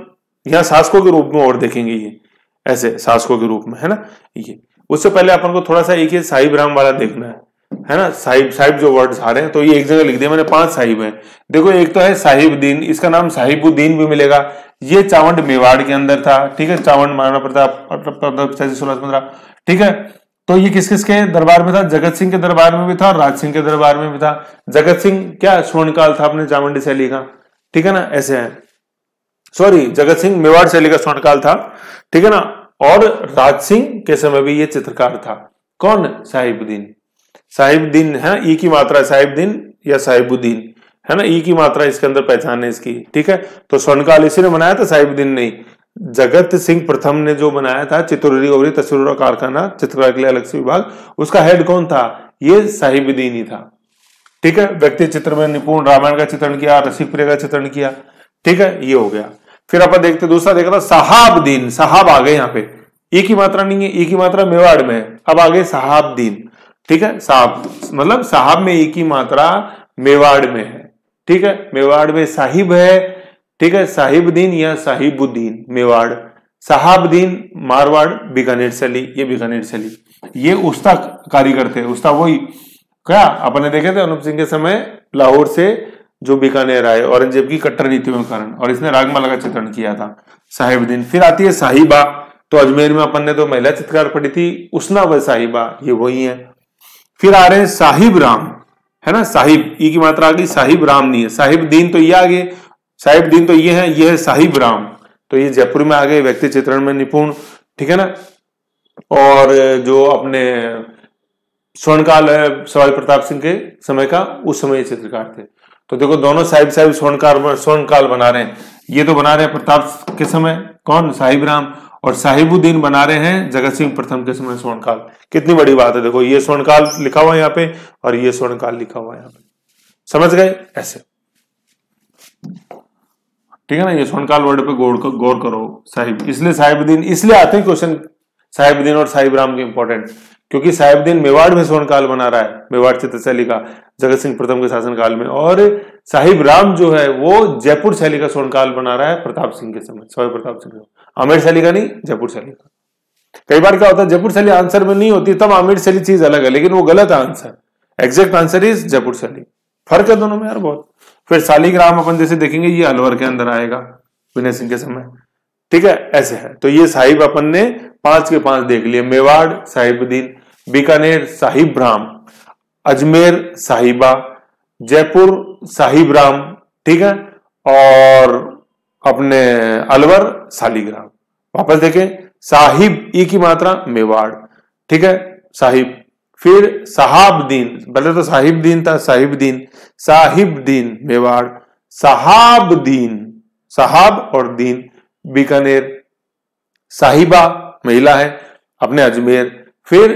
यहाँ शासकों के रूप में और देखेंगे, ये ऐसे शासकों के रूप में, है ना। ये उससे पहले अपन को थोड़ा सा एक ये साहिब राम वाला देखना है ना। साहिब साहिब जो वर्ड्स आ रहे हैं, तो ये एक जगह लिख दिया मैंने, 5 साहिब हैं। देखो एक तो है साहिबुद्दीन, इसका नाम साहिबुद्दीन भी मिलेगा, ये चावंड मेवाड़ के अंदर था। ठीक है, चावंड महाराणा प्रताप 1615। ठीक है, तो ये किस किस के दरबार में था? जगत सिंह के दरबार में भी था और राज सिंह के दरबार में भी था। जगत सिंह क्या स्वर्णकाल था अपने चावंडी शैली का, ठीक है ना, ऐसे है। सॉरी, जगत सिंह मेवाड़ शैली का स्वर्णकाल था, ठीक है ना। और राज सिंह के समय भी ये चित्रकार था। कौन? साहिबुद्दीन। साहिबुद्दीन है, ई की मात्रा साहिबुद्दीन या साहिबुद्दीन, है ना, ई की मात्रा इसके अंदर पहचान है इसकी। ठीक है, तो स्वर्णकाल इसी ने बनाया था, साहिबुद्दीन नहीं। जगत सिंह प्रथम ने जो बनाया था चित्रोरी और तस्वीरों का कारखाना, चित्रकला के लिए अलग से विभाग, उसका हेड कौन था? ये साहिबुद्दीन ही था। ठीक है, व्यक्ति चित्र में निपुण, रामायण का चित्रण किया, रसिक प्रिय का चित्रण किया। ठीक है, ये हो गया। फिर अपन देखते दूसरा देखा था साहाबुद्दीन। साहब आ गए यहाँ पे, ई की मात्रा नहीं है, ई की मात्रा मेवाड़ में है, अब आ गए साहाबुद्दीन। ठीक है, साहब मतलब साहब में ई की मात्रा मेवाड़ में है। ठीक है, मेवाड़ में साहिब है। ठीक है, साहिबुद्दीन या साहिबुद्दीन मेवाड़, साहाबुद्दीन मारवाड़, बीकानेर शैली, ये बीकानेर शैली। ये उस्ता कारीगर थे, उस्ता वही क्या अपने देखे थे अनूप सिंह के समय लाहौर से जो बीकानेर आए औरंगजेब की कट्टर नीतियों के कारण, और इसने रागमाला का चित्रण किया था, साहिबुद्दीन। फिर आती है साहिबा, तो अजमेर में अपन ने तो महिला चित्रकार पढ़ी थी, उसना व साहिबा, ये वही है। फिर आ रहे हैं साहिब राम, है ना, साहिब ई की मात्रा आ गई, साहिब राम नहीं है। साहिबुद्दीन तो ये आ गए, साहिबुद्दीन तो ये है साहिब राम, तो ये जयपुर में आ गए, व्यक्ति चित्रण में निपुण। ठीक है ना, और जो अपने स्वर्णकाल है सवाई प्रताप सिंह के समय का, उस समय चित्रकार थे। तो देखो दोनों साहिब साहिब स्वर्णकाल बना रहे हैं। ये तो बना रहे हैं प्रताप के समय कौन? साहिब राम, और साहिबुद्दीन बना रहे हैं जगत सिंह प्रथम के समय स्वर्णकाल। कितनी बड़ी बात है, देखो ये स्वर्णकाल लिखा हुआ है यहाँ पे और ये स्वर्णकाल लिखा हुआ है यहाँ पे, समझ गए ऐसे। ठीक है ना, ये स्वर्णकाल वर्ड पे गौर करो। साहिब इसलिए साहिबुद्दीन इसलिए आते हैं क्वेश्चन, साहिबुद्दीन और साहिब राम के इंपॉर्टेंट, क्योंकि साहिबुद्दीन मेवाड़ में स्वर्णकाल बना रहा है, मेवाड़ चित्रशैली का जगत सिंह प्रथम के शासनकाल में, और साहिब राम जो है वो जयपुर शैली का स्वर्णकाल बना रहा है प्रताप सिंह के समय, सवाई प्रताप सिंह, आमेर शैली का नहीं, जयपुर शैली का। कई बार क्या होता है जयपुर शैली आंसर में नहीं होती, तब आमेर शैली चीज अलग है, लेकिन वो गलत है answer, exact answer is Jaipur शैली। फर्क है दोनों में यार बहुत। फिर सालिग्राम अपन जैसे देखेंगे, ये अलवर के अंदर आएगा विनय सिंह के समय। ठीक है, ऐसे है। तो ये साहिब अपन ने 5 के 5 देख लिए, मेवाड़ साहिबुद्दीन, बीकानेर साहिब राम, अजमेर साहिबा, जयपुर साहिब राम, ठीक है, और अपने अलवर सालिग्राम। वापस देखें, साहिब ई की मात्रा मेवाड़, ठीक है, साहिब। फिर साहबदीन, पहले तो साहिबदीन था, साहिबदीन मेवाड़, साहबदीन, साहब और दीन बीकानेर, साहिबा महिला है अपने अजमेर। फिर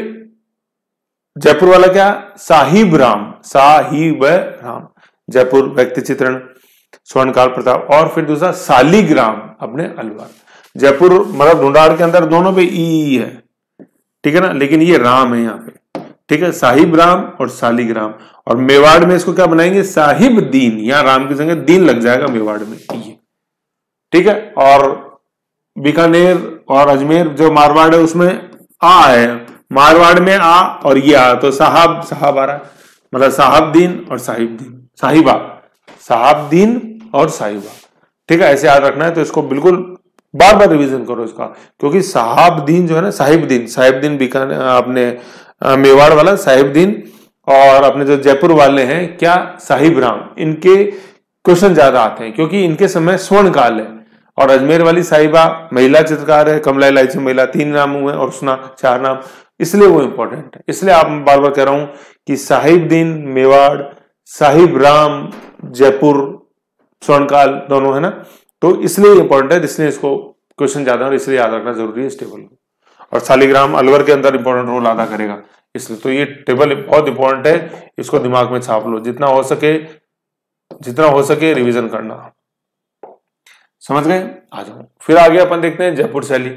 जयपुर वाला क्या, साहिब राम जयपुर व्यक्ति चित्रण स्वर्णकाल प्रताप। और फिर दूसरा सालिग्राम अपने अलवर। जयपुर मतलब ढूंढाड़ के अंदर दोनों पे ई है, ठीक है ना, लेकिन ये राम है यहाँ पे, ठीक है, साहिब राम और सालिग्राम। और मेवाड़ में इसको क्या बनाएंगे, साहिब दीन, यहाँ राम की जगह दीन लग जाएगा मेवाड़ में, ये ठीक है। और बीकानेर और अजमेर जो मारवाड़ है उसमें आ है, मारवाड़ में आ और ये आ, तो साहब आ रहा है, मतलब साहबदीन और साहिबदीन, साहबदीन और साहिबा, ठीक है, ऐसे याद रखना है। तो इसको बिल्कुल बार बार रिवीजन करो इसका, क्योंकि साहबदीन जो है ना, साहिबदीन बीकानेर अपने मेवाड़ वाला साहिबदीन, और अपने जो जयपुर वाले हैं क्या, साहिब राम, इनके क्वेश्चन ज्यादा आते हैं क्योंकि इनके समय स्वर्ण काल है। और अजमेर वाली साहिबा महिला चित्रकार है, कमला इलायची महिला, 3 नाम हुए और उसना 4 नाम, इसलिए वो इंपॉर्टेंट है। इसलिए आप बार बार कह रहा हूं कि साहिबदीन मेवाड़, साहिब राम जयपुर स्वर्णकाल दोनों है ना, तो इसलिए इंपॉर्टेंट है, इसलिए इसको क्वेश्चन ज्यादा है और इसलिए याद रखना जरूरी है इस टेबल को। और सालिग्राम अलवर के अंदर इंपॉर्टेंट रोल अदा करेगा, इसलिए तो ये टेबल बहुत इंपॉर्टेंट है, इसको दिमाग में छाप लो, जितना हो सके रिवीजन करना। समझ गए, आ जाओ। फिर आगे अपन देखते हैं जयपुर शैली,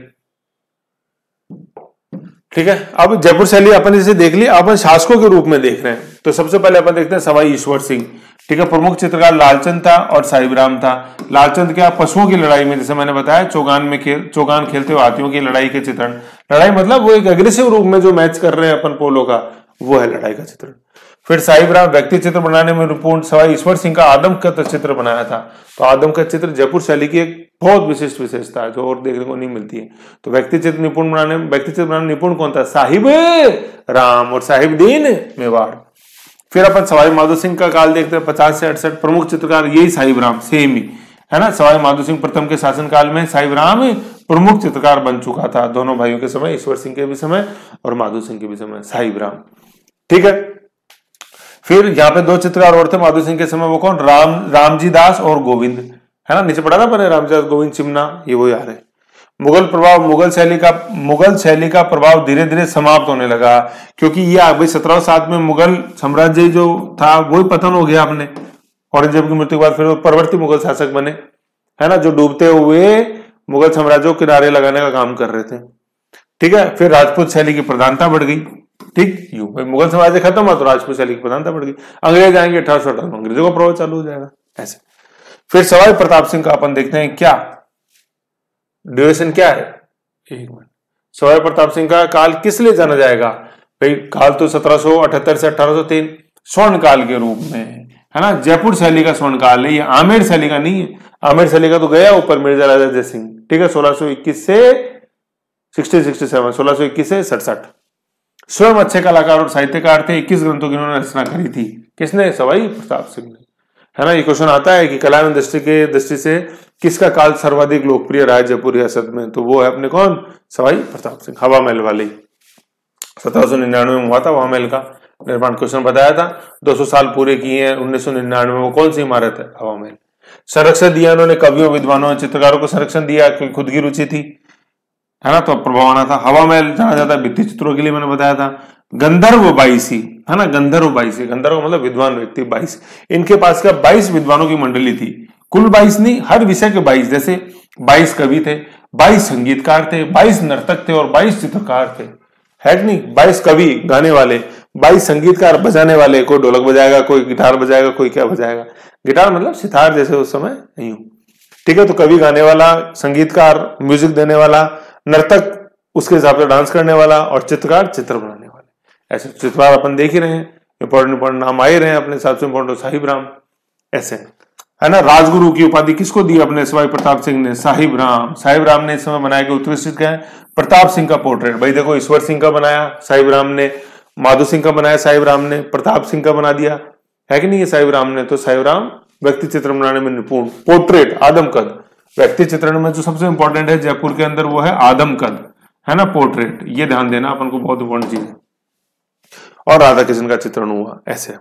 ठीक है। अब जयपुर शैली अपन इसे देख ली, अपन शासकों के रूप में देख रहे हैं। तो सबसे पहले अपन देखते हैं सवाई ईश्वर सिंह, ठीक है। प्रमुख चित्रकार लालचंद था और साहिबराम था। लालचंद क्या, पशुओं की लड़ाई में, जैसे मैंने बताया, चौगान खेलते हुए हाथियों की लड़ाई के चित्रण, लड़ाई मतलब वो एक एग्रेसिव रूप में जो मैच कर रहे हैं अपन पोलो का, वो है लड़ाई का चित्रण। फिर साहिबराम व्यक्ति चित्र बनाने में निपुण, सवाई ईश्वर सिंह का आदमकद चित्र बनाया था। तो आदमकद चित्र जयपुर शैली की एक बहुत विशिष्ट विशेषता है जो और देखने को नहीं मिलती है। तो व्यक्ति चित्र बनाने में निपुण कौन था, साहिब राम और साहिबदीन मेवाड़। फिर अपन सवाई माधो सिंह का काल देखते हैं, 50 से 68, प्रमुख चित्रकार यही साहिबराम, सेम ही है ना। सवाई माधो सिंह प्रथम के शासनकाल में साहिबराम प्रमुख चित्रकार बन चुका था, दोनों भाइयों के समय, ईश्वर सिंह के भी समय और माधो सिंह के भी समय, साहिबराम, ठीक है। फिर यहाँ पे 2 चित्रकार और थे माधो सिंह के समय, वो कौन, रामजी दास और गोविंद, है ना, नीचे पढ़ा ना मैंने, रामजी दास गोविंद चिमना, ये वो यार है। मुगल शैली का प्रभाव धीरे धीरे समाप्त होने लगा, क्योंकि ये भाई 1707 में मुगल साम्राज्य जो था वही पतन हो गया अपने, औरंगजेब की मृत्यु के बाद। फिर वो परवर्ती मुगल शासक बने, है ना, जो डूबते हुए मुगल साम्राज्य को किनारे लगाने का काम कर रहे थे, ठीक है। फिर राजपूत शैली की प्रधानता बढ़ गई, ठीक, यूं मुगल साम्राज्य खत्म हुआ तो राजपूत शैली की प्रधानता बढ़ गई। अंग्रेज आएंगे 1858 में, अंग्रेजों का प्रभाव चालू हो जाएगा ऐसे। फिर सवाई प्रताप सिंह का अपन देखते हैं, क्या ड्यूरेशन क्या है, 1 मिनट। सवाई प्रताप सिंह का काल किस लिए जाना जाएगा भाई, काल तो 1778 से 1803 स्वर्ण काल के रूप में है ना। जयपुर शैली का स्वर्ण काल है, ये आमेर शैली का नहीं है। आमेर शैली का तो गया ऊपर मिर्जा राजा जय सिंह, ठीक है, 1621 से 1621 से 67। स्वयं अच्छे कलाकार और साहित्यकार थे, 21 ग्रंथों की उन्होंने रचना करी थी। किसने, सवाई प्रताप सिंह ने, है ना। ये क्वेश्चन आता है कि कला एवं दृष्टि से किसका काल सर्वाधिक लोकप्रिय रहा है जयपुर रियासत में, तो वो है अपने कौन, सवाई प्रताप सिंह। हवा महल वाले 1799 में हुआ था हवा महल का निर्माण, क्वेश्चन बताया था। 200 साल पूरे किए हैं 1999 में, वो कौन सी इमारत है, हवा महल। संरक्षण दिया उन्होंने कवियों, विद्वानों, चित्रकारों को संरक्षण दिया, क्योंकि खुद की रुचि थी, है ना, तो प्रभाव आना था। हवा महल जाना जाता है भित्ति चित्रों के लिए, मैंने बताया था। गंधर्व 22, है ना, गंधर्व मतलब विद्वान व्यक्ति 22, इनके पास क्या 22 विद्वानों की मंडली थी, कुल 22 नहीं, हर विषय के 22, जैसे 22 कवि थे, 22 संगीतकार थे, 22 नर्तक थे और 22 चित्रकार थे, है कि नहीं। 22 कवि गाने वाले, 22 संगीतकार बजाने वाले, कोई ढोलक बजाएगा, कोई गिटार बजाएगा, कोई क्या बजाएगा, गिटार मतलब सितार जैसे उस समय नहीं, ठीक है। तो कवि गाने वाला, संगीतकार म्यूजिक देने वाला, नर्तक उसके हिसाब से डांस करने वाला और चित्रकार चित्र बनाने वाले, ऐसे चित्रकार अपन देख ही रहे हैं, इंपॉर्टेंट नाम आ ही रहे हैं अपने हिसाब से, इंपॉर्टेंट साहिबराम, ऐसे है ना। राजगुरु की उपाधि किसको दी अपने सवाई प्रताप सिंह ने, साहिबराम ने इस समय बनाया कि उत्कृष्ट क्या है, प्रताप सिंह का पोर्ट्रेट। भाई देखो, ईश्वर सिंह का बनाया साहिबराम ने, माधो सिंह का बनाया साहिबराम ने, प्रताप सिंह का बना दिया, है कि नहीं ये साहिबराम ने। तो साहिबराम व्यक्ति चित्र बनाने में निपुण, पोर्ट्रेट आदमकद, व्यक्ति चित्रण में जो सबसे इंपॉर्टेंट है जयपुर के अंदर वो है आदमकद, है ना, पोर्ट्रेट, ये ध्यान देना अपन को, बहुत इंपॉर्टेंट चीज है। और राधा कृष्ण का चित्रण हुआ ऐसे।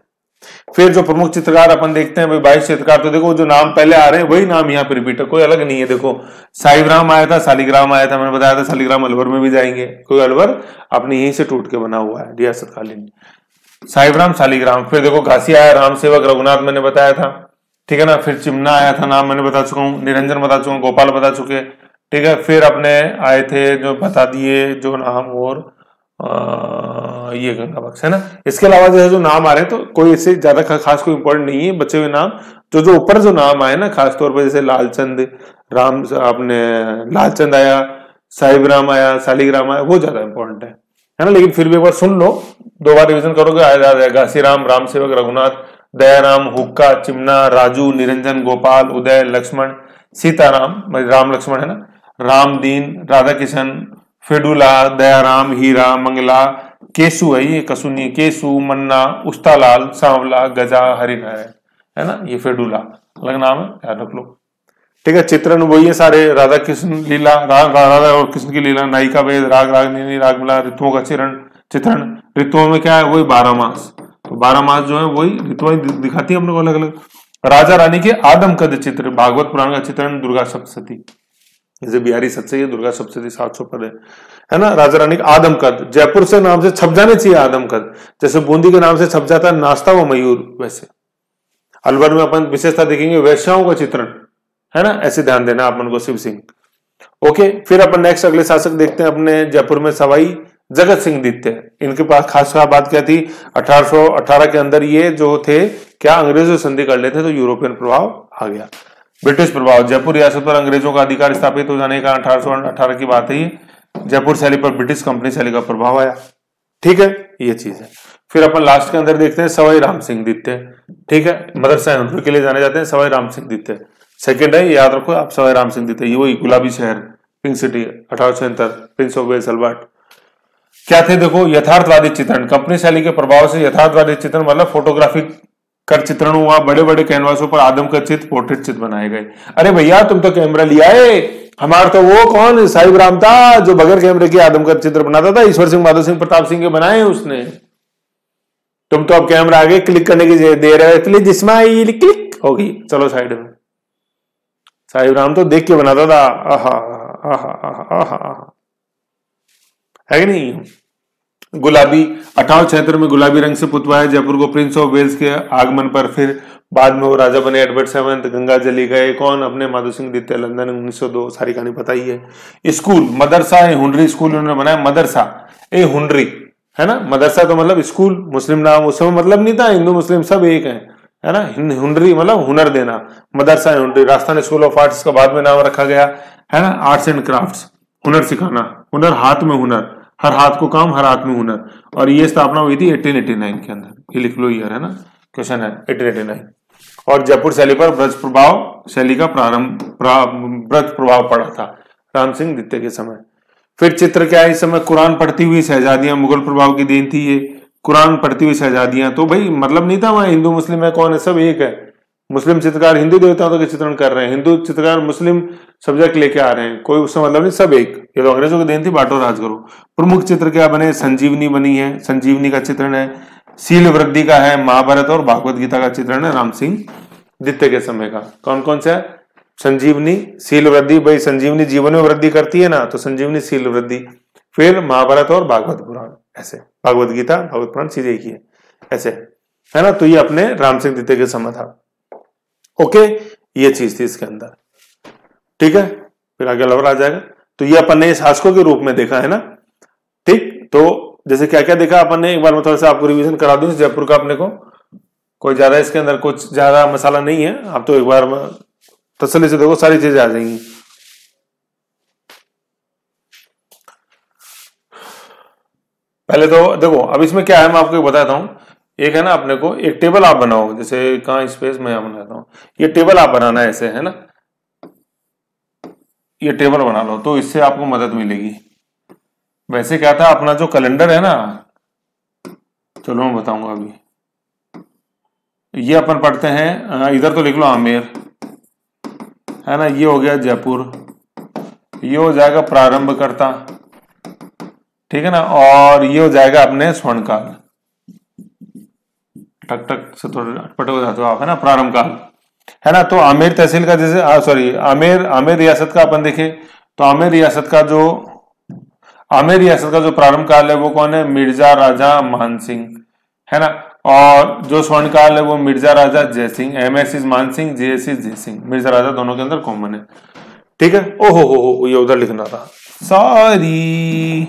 फिर जो प्रमुख चित्रकार अपन देखते हैं भाई 22 चित्रकार, तो देखो जो नाम पहले आ रहे हैं वही नाम यहाँ पे रिपीट है, कोई अलग नहीं है। देखो साहिबराम आया था, शालिग्राम आया था, मैंने बताया था शालिग्राम अलवर में भी जाएंगे, कोई अलवर अपने यहीं से टूट के बना हुआ है रियासत कालीन। साहिबराम शालिग्राम। फिर देखो घासी आया, राम सेवक रघुनाथ मैंने बताया था, ठीक है ना। फिर चिमना आया था, नाम मैंने बता चुका हूँ, निरंजन बता चुका हूँ, गोपाल बता चुके, ठीक है। फिर अपने आए थे जो बता दिए जो नाम, और ये गंगा बख्श है ना। इसके अलावा जैसे जो नाम आ रहे हैं तो कोई इससे ज्यादा खास कोई इंपॉर्टेंट नहीं है, बचे हुए नाम जो ऊपर जो नाम आए ना खासतौर पर, जैसे लालचंद राम, आपने लालचंद आया, साहिबराम आया, शालिग्राम आया, वो ज्यादा इंपॉर्टेंट है ना। लेकिन फिर भी एक बार सुन लो, 2 बार रिविजन करोगे आ जाएगा। घासीराम, राम सेवक रघुनाथ, दयाराम, हुक्का, चिमना, राजू, निरंजन, गोपाल, उदय, लक्ष्मण, सीताराम, राम लक्ष्मण है ना, रामदीन, राधा किशन, फेडुला, दयाराम, हीरा, मंगला, केसु है ये, कसु नहीं, केसु, मन्ना, उस्तालाल, सांवला, गजा, हरिनारायण है ना, ये फेडुला अलग नाम है, याद रख लो, ठीक है। चित्रण वही है सारे, राधा कृष्ण लीला, राधा और कृष्ण की लीला, नायिका वेद, राग रागनी, राग मिला, ऋतुओं का चित्रण, ऋतुओं में क्या है वही 12 मास, तो 12 मास जो है वही ऋतुएं दिखाती है अपने को अलग अलग। राजा रानी के आदम कद चित्र, भागवत पुराण का चित्रण, दुर्गा सप्तशती, जैसे बिहारी सत्सई, दुर्गा सप्तशती 700 पद है ना। राजा रानी का आदम कद, जयपुर से नाम से छप जाने चाहिए आदम कद, जैसे बूंदी के नाम से छप जाता है नाश्ता व मयूर, वैसे अलवर में अपन विशेषता देखेंगे वैश्याओं का चित्रण है ना, ऐसे ध्यान देना अपन को, शिव सिंह। ओके, फिर अपन नेक्स्ट अगले शासक देखते हैं अपने जयपुर में सवाई जगत सिंह द्वितीय। इनके पास खास बात क्या थी, 1818 के अंदर ये जो थे क्या अंग्रेजों से संधि कर लेते, तो यूरोपियन प्रभाव आ गया, ब्रिटिश प्रभाव। जयपुर रियासत पर अंग्रेजों का अधिकार स्थापित हो जाने का 1818 की बात है, जयपुर शैली पर ब्रिटिश कंपनी शैली का प्रभाव आया, ठीक है, ये चीज है। फिर अपन लास्ट के अंदर देखते हैं सवाई राम सिंह द्वितीय, ठीक है, मदरसा हिंदू के लिए जाने जाते हैं सवाई राम सिंह द्वितीय। सेकंड है, याद रखो आप, सवाई राम सिंह द्वितीय, ये वही गुलाबी शहर, pink city, 1876, Prince of Wales Albert. क्या थे देखो, यथार्थवादी चित्रण, कंपनी शैली के प्रभाव से यथार्थवादी चित्रण मतलब फोटोग्राफिक कर चित्रण हुआ, बड़े बड़े कैनवासों पर आदम का चित्र, पोर्ट्रेट चित्र बनाए गए। अरे भैया तुम तो कैमरा लिया है, हमारा तो वो कौन साहिबराम था जो बगैर कैमरे के आदम का चित्र बनाता था, ईश्वर सिंह, माधव सिंह, प्रताप सिंह के बनाए उसने। तुम तो अब कैमरा आगे क्लिक करने की दे रहे हो, क्लिक स्माइल, क्लिक होगी, चलो साइड में। साहिबराम तो देख के बनाता था, आहा आहा आहा आहा, है कि नहीं। गुलाबी 1876 में गुलाबी रंग से पुतवाया जयपुर को प्रिंस ऑफ वेल्स के आगमन पर, फिर बाद में वो राजा बने एडवर्ड 7, गंगा जली गए कौन, अपने माधव सिंह द्वितीय, लंदन 1902, सारी कहानी पता ही है। स्कूल मदरसा ए हुनरी स्कूल उन्होंने बनाया, मदरसा ए हुनरी है ना, मदरसा तो मतलब स्कूल, मुस्लिम नाम उस समय मतलब नहीं था, हिंदू मुस्लिम सब एक है ना, हुनरी मतलब हुनर देना, मदरसा ए हुनरी। राजस्थान स्कूल ऑफ आर्ट्स का बाद में नाम रखा गया है ना, आर्ट्स एंड क्राफ्ट्स, हुनर सिखाना, हुनर हाथ में हुनर, हर हाथ को काम हर हाथ में हुनर। और ये स्थापना हुई थी 1889 के अंदर, ये लिख लो ईयर है ना, क्वेश्चन है 1889। और जयपुर शैली पर ब्रज प्रभाव शैली का ब्रज प्रभाव पड़ा था राम सिंह द्वितीय के समय। फिर चित्र क्या है, इस समय कुरान पढ़ती हुई शहजादियां, मुगल प्रभाव की देन थी ये, कुरान पढ़ती हुई शहजादियां, तो भाई मतलब नहीं था वहां हिंदू मुस्लिम है कौन है, सब एक है। मुस्लिम चित्रकार हिंदू देवताओं का चित्रण कर रहे हैं, हिंदू चित्रकार मुस्लिम सब्जेक्ट लेके आ रहे हैं, कोई उससे मतलब नहीं, सब एक। ये तो अंग्रेजों की देन थी, बांटो राज करो। प्रमुख चित्र क्या बने, संजीवनी बनी है, संजीवनी का चित्रण है, शील वृद्धि का है, महाभारत और भागवत गीता का चित्रण है राम सिंह द्वितीय के समय का। कौन कौन सा है, संजीवनी, शील वृद्धि, भाई संजीवनी जीवन में वृद्धि करती है ना, तो संजीवनी शील वृद्धि। फिर महाभारत और भागवत पुराण, ऐसे भागवत गीता भागवत पुराण चीजें एक ही है, ऐसे है ना। तो ये अपने राम सिंह द्वितीय के समय था। ओके, ये चीज थी इसके अंदर, ठीक है। फिर आगे लवर आ जाएगा। तो ये अपन ने शासकों के रूप में देखा है ना, ठीक। तो जैसे क्या क्या देखा अपन ने, एक बार मैं थोड़ा सा आपको रिवीजन करा दूं जयपुर का। अपने को कोई ज्यादा इसके अंदर कुछ ज्यादा मसाला नहीं है, आप तो एक बार तसल्ली से देखो, सारी चीजें आ जाएंगी। पहले तो देखो, अब इसमें क्या है मैं आपको बताता हूं। एक है ना, अपने को एक टेबल आप बनाओ, जैसे कहां स्पेस में यहां बनाता हूं, ये टेबल आप बनाना है ऐसे, है ना, ये टेबल बना लो, तो इससे आपको मदद मिलेगी। वैसे क्या था अपना जो कैलेंडर है ना, चलो मैं बताऊंगा अभी। ये अपन पढ़ते हैं, इधर तो लिख लो आमेर, है ना, ये हो गया जयपुर, ये हो जाएगा प्रारंभ करता, ठीक है ना, और ये हो जाएगा अपने स्वर्णकाल, टक टक से थोड़े अटपट हो जाते हो आप, है ना, प्रारंभ काल, है ना। तो आमेर तहसील का जैसे सॉरी आमेर रियासत का अपन देखें तो आमेर रियासत का जो प्रारंभ काल है वो कौन है, मिर्जा राजा मानसिंह, है ना। और जो स्वर्ण काल है वो Mirza Raja Jaisingh, MS is Mansingh, JS is Jaisingh, Mirza Raja दोनों के अंदर कॉमन है, ठीक है। ओहो हो ये उधर लिखना था, सॉरी,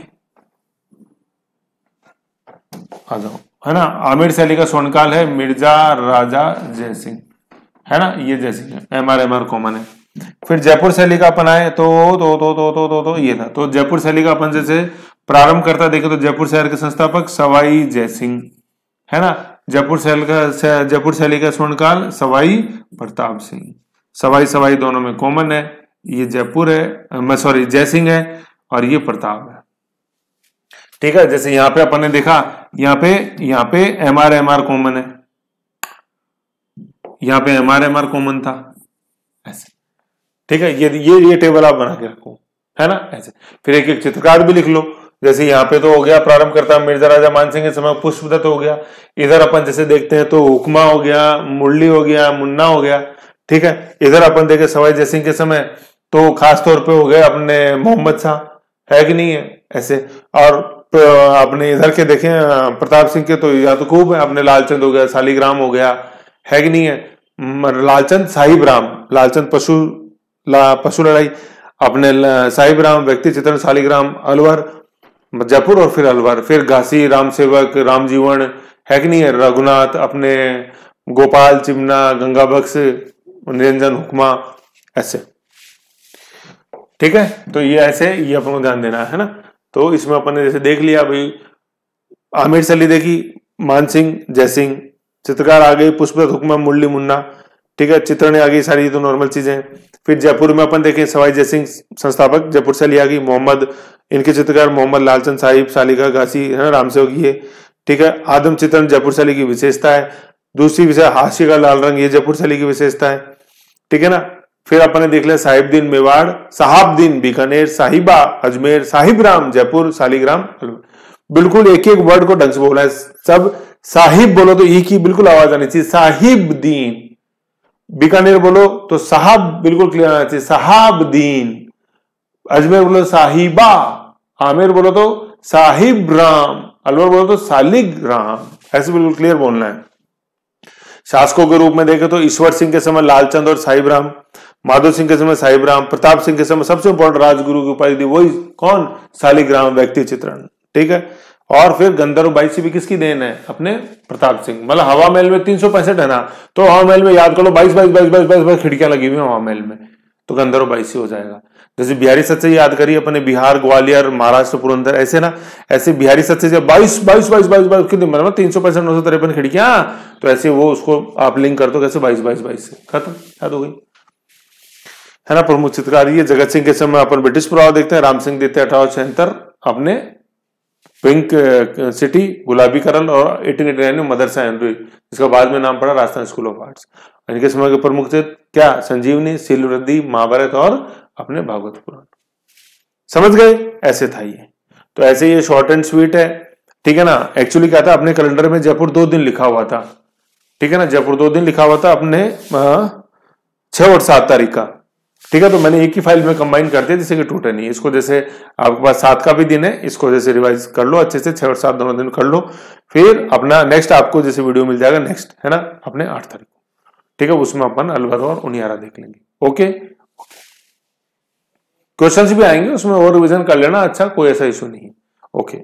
आ जाओ, है ना। आमिर शैली का स्वर्णकाल है मिर्जा राजा जयसिंह, है ना, ये जयसिंह है, MR कॉमन है। फिर जयपुर शैली का अपन आए तो ये था। तो जयपुर शैली का अपन जैसे प्रारंभ करता देखे तो जयपुर शहर के संस्थापक सवाई जयसिंह, है ना। जयपुर शैली का स्वर्णकाल सवाई प्रताप सिंह, सवाई दोनों में कॉमन है, ये जयपुर है, सॉरी जयसिंह है और ये प्रताप है, ठीक है। जैसे यहां पे अपन ने देखा, यहाँ पे MR कॉमन है, यहाँ पे MR कॉमन था, ऐसे, ठीक है। ये टेबल आप बना के रखो, है ना, ऐसे। फिर एक एक चित्रकार भी लिख लो, जैसे यहाँ पे तो हो गया प्रारंभ करता मिर्जा राजा मानसिंह के समय पुष्पदत्त हो गया, इधर अपन जैसे देखते हैं तो हुक्मा हो गया, मुरली हो गया, मुन्ना हो गया, ठीक है। इधर अपन देखे सवाई जयसिंह के समय तो खास तौर पे हो गए अपने मोहम्मद शाह, है कि नहीं है, ऐसे। और अपने इधर के देखें प्रताप सिंह के तो या तो खूब है, अपने लालचंद हो गया, शालिग्राम हो गया, है कि नहीं है, लालचंद साहिब राम, लालचंद पशु लड़ाई, अपने साहिब राम व्यक्ति चित्रण, शालिग्राम, अलवर जयपुर और फिर अलवर, फिर घासी राम सेवक, राम जीवन, है कि नहीं है, रघुनाथ, अपने गोपाल चिमना, गंगा बख्श, निरंजन हुक्मा, ऐसे, ठीक है। तो ये ऐसे ये अपन को ध्यान देना है ना। तो इसमें अपन ने जैसे देख लिया भाई, आमिर शैली देखी, मानसिंह जयसिंह, चित्रकार आ गई पुष्पदत्त, हुक्मा, मुरली, मुन्ना, ठीक है। चित्रण आ गई, सारी तो नॉर्मल चीजें। फिर जयपुर में अपन देखें सवाई जयसिंह संस्थापक, जयपुर शैली आ गई, मोहम्मद, इनके चित्रकार मोहम्मद लालचंद साहिब, शालिका घासी, है ना, रामसेवक ये, ठीक है। आदम चित्रण जयपुर शैली की विशेषता है। दूसरी विषय हास्य का लाल रंग, ये जयपुर शैली की विशेषता है, ठीक है ना। फिर अपन ने देख लिया साहिबदीन मेवाड़, साहबदीन बीकानेर, साहिबा अजमेर, साहिबराम जयपुर, शालिग्राम, बिल्कुल एक एक वर्ड को ढंग से बोलना है, सब साहिब बोलो तो ई की बिल्कुल आवाज आनी चाहिए, साहिबदीन। बीकानेर बोलो तो साहब बिल्कुल क्लियर आना चाहिए, साहबदीन। अजमेर बोलो साहिबा, आमेर बोलो तो साहिब राम, अलवर बोलो तो शालिग्राम, ऐसे बिल्कुल क्लियर बोलना है। शासकों के रूप में देखें तो ईश्वर सिंह के समय लालचंद और साहिबराम, माधो सिंह के समय साहिबराम, प्रताप सिंह के समय सबसे इंपॉर्टेंट राजगुरु की उपाधि दी वही कौन, शालिग्राम व्यक्ति चित्रण, ठीक है। और फिर गंधर्व बाईसी भी किसकी देन है, अपने प्रताप सिंह। मतलब हवा महल में 365 है ना, तो हवा महल में याद करो 22 खिड़कियां लगी हुई है हवा महल में, तो गंधर्व बाईसी हो जाएगा। जैसे बिहारी सच से याद करिए अपने, बिहार, ग्वालियर, महाराष्ट्र, पुरंदर, ऐसे ना, ऐसे बिहारी सच से 22 कितने मतलब 365 953 खिड़कियां, तो ऐसे वो उसको आप लिंक कर दो कैसे 22 से, खत्म, याद हो गई, है ना। प्रमुख चित्रकार ये जगत सिंह के समय अपन ब्रिटिश प्रभाव देखते हैं, राम सिंह देते हैं 1876 अपने पिंक सिटी, गुलाबी करल, और 1889 में मदरसा हेनरी, जिसका बाद में नाम पड़ा राजस्थान स्कूल ऑफ आर्ट्स। इनके समय के प्रमुख थे क्या, संजीवनी, शीलवृद्धि, महाभारत और अपने भागवत पुराण, समझ गए, ऐसे था ये। तो ऐसे ये शॉर्ट एंड स्वीट है, ठीक है ना। एक्चुअली क्या था, अपने कैलेंडर में जयपुर 2 दिन लिखा हुआ था, ठीक है ना, जयपुर 2 दिन लिखा हुआ था अपने 6 और 7 तारीख का, ठीक है। तो मैंने एक ही फाइल में कंबाइन कर दिया जिससे कि टूटे नहीं। इसको जैसे आपके पास 7 का भी दिन है, इसको जैसे रिवाइज कर लो अच्छे से, 6 और 7 दोनों दिन कर लो, फिर अपना नेक्स्ट आपको जैसे वीडियो मिल जाएगा नेक्स्ट, है ना, अपने 8 तारीख को, ठीक है। उसमें अपन अलवर और उनियारा देख लेंगे, ओके। क्वेश्चंस भी आएंगे उसमें, और रिवीजन कर लेना, अच्छा, कोई ऐसा इशू नहीं है, ओके।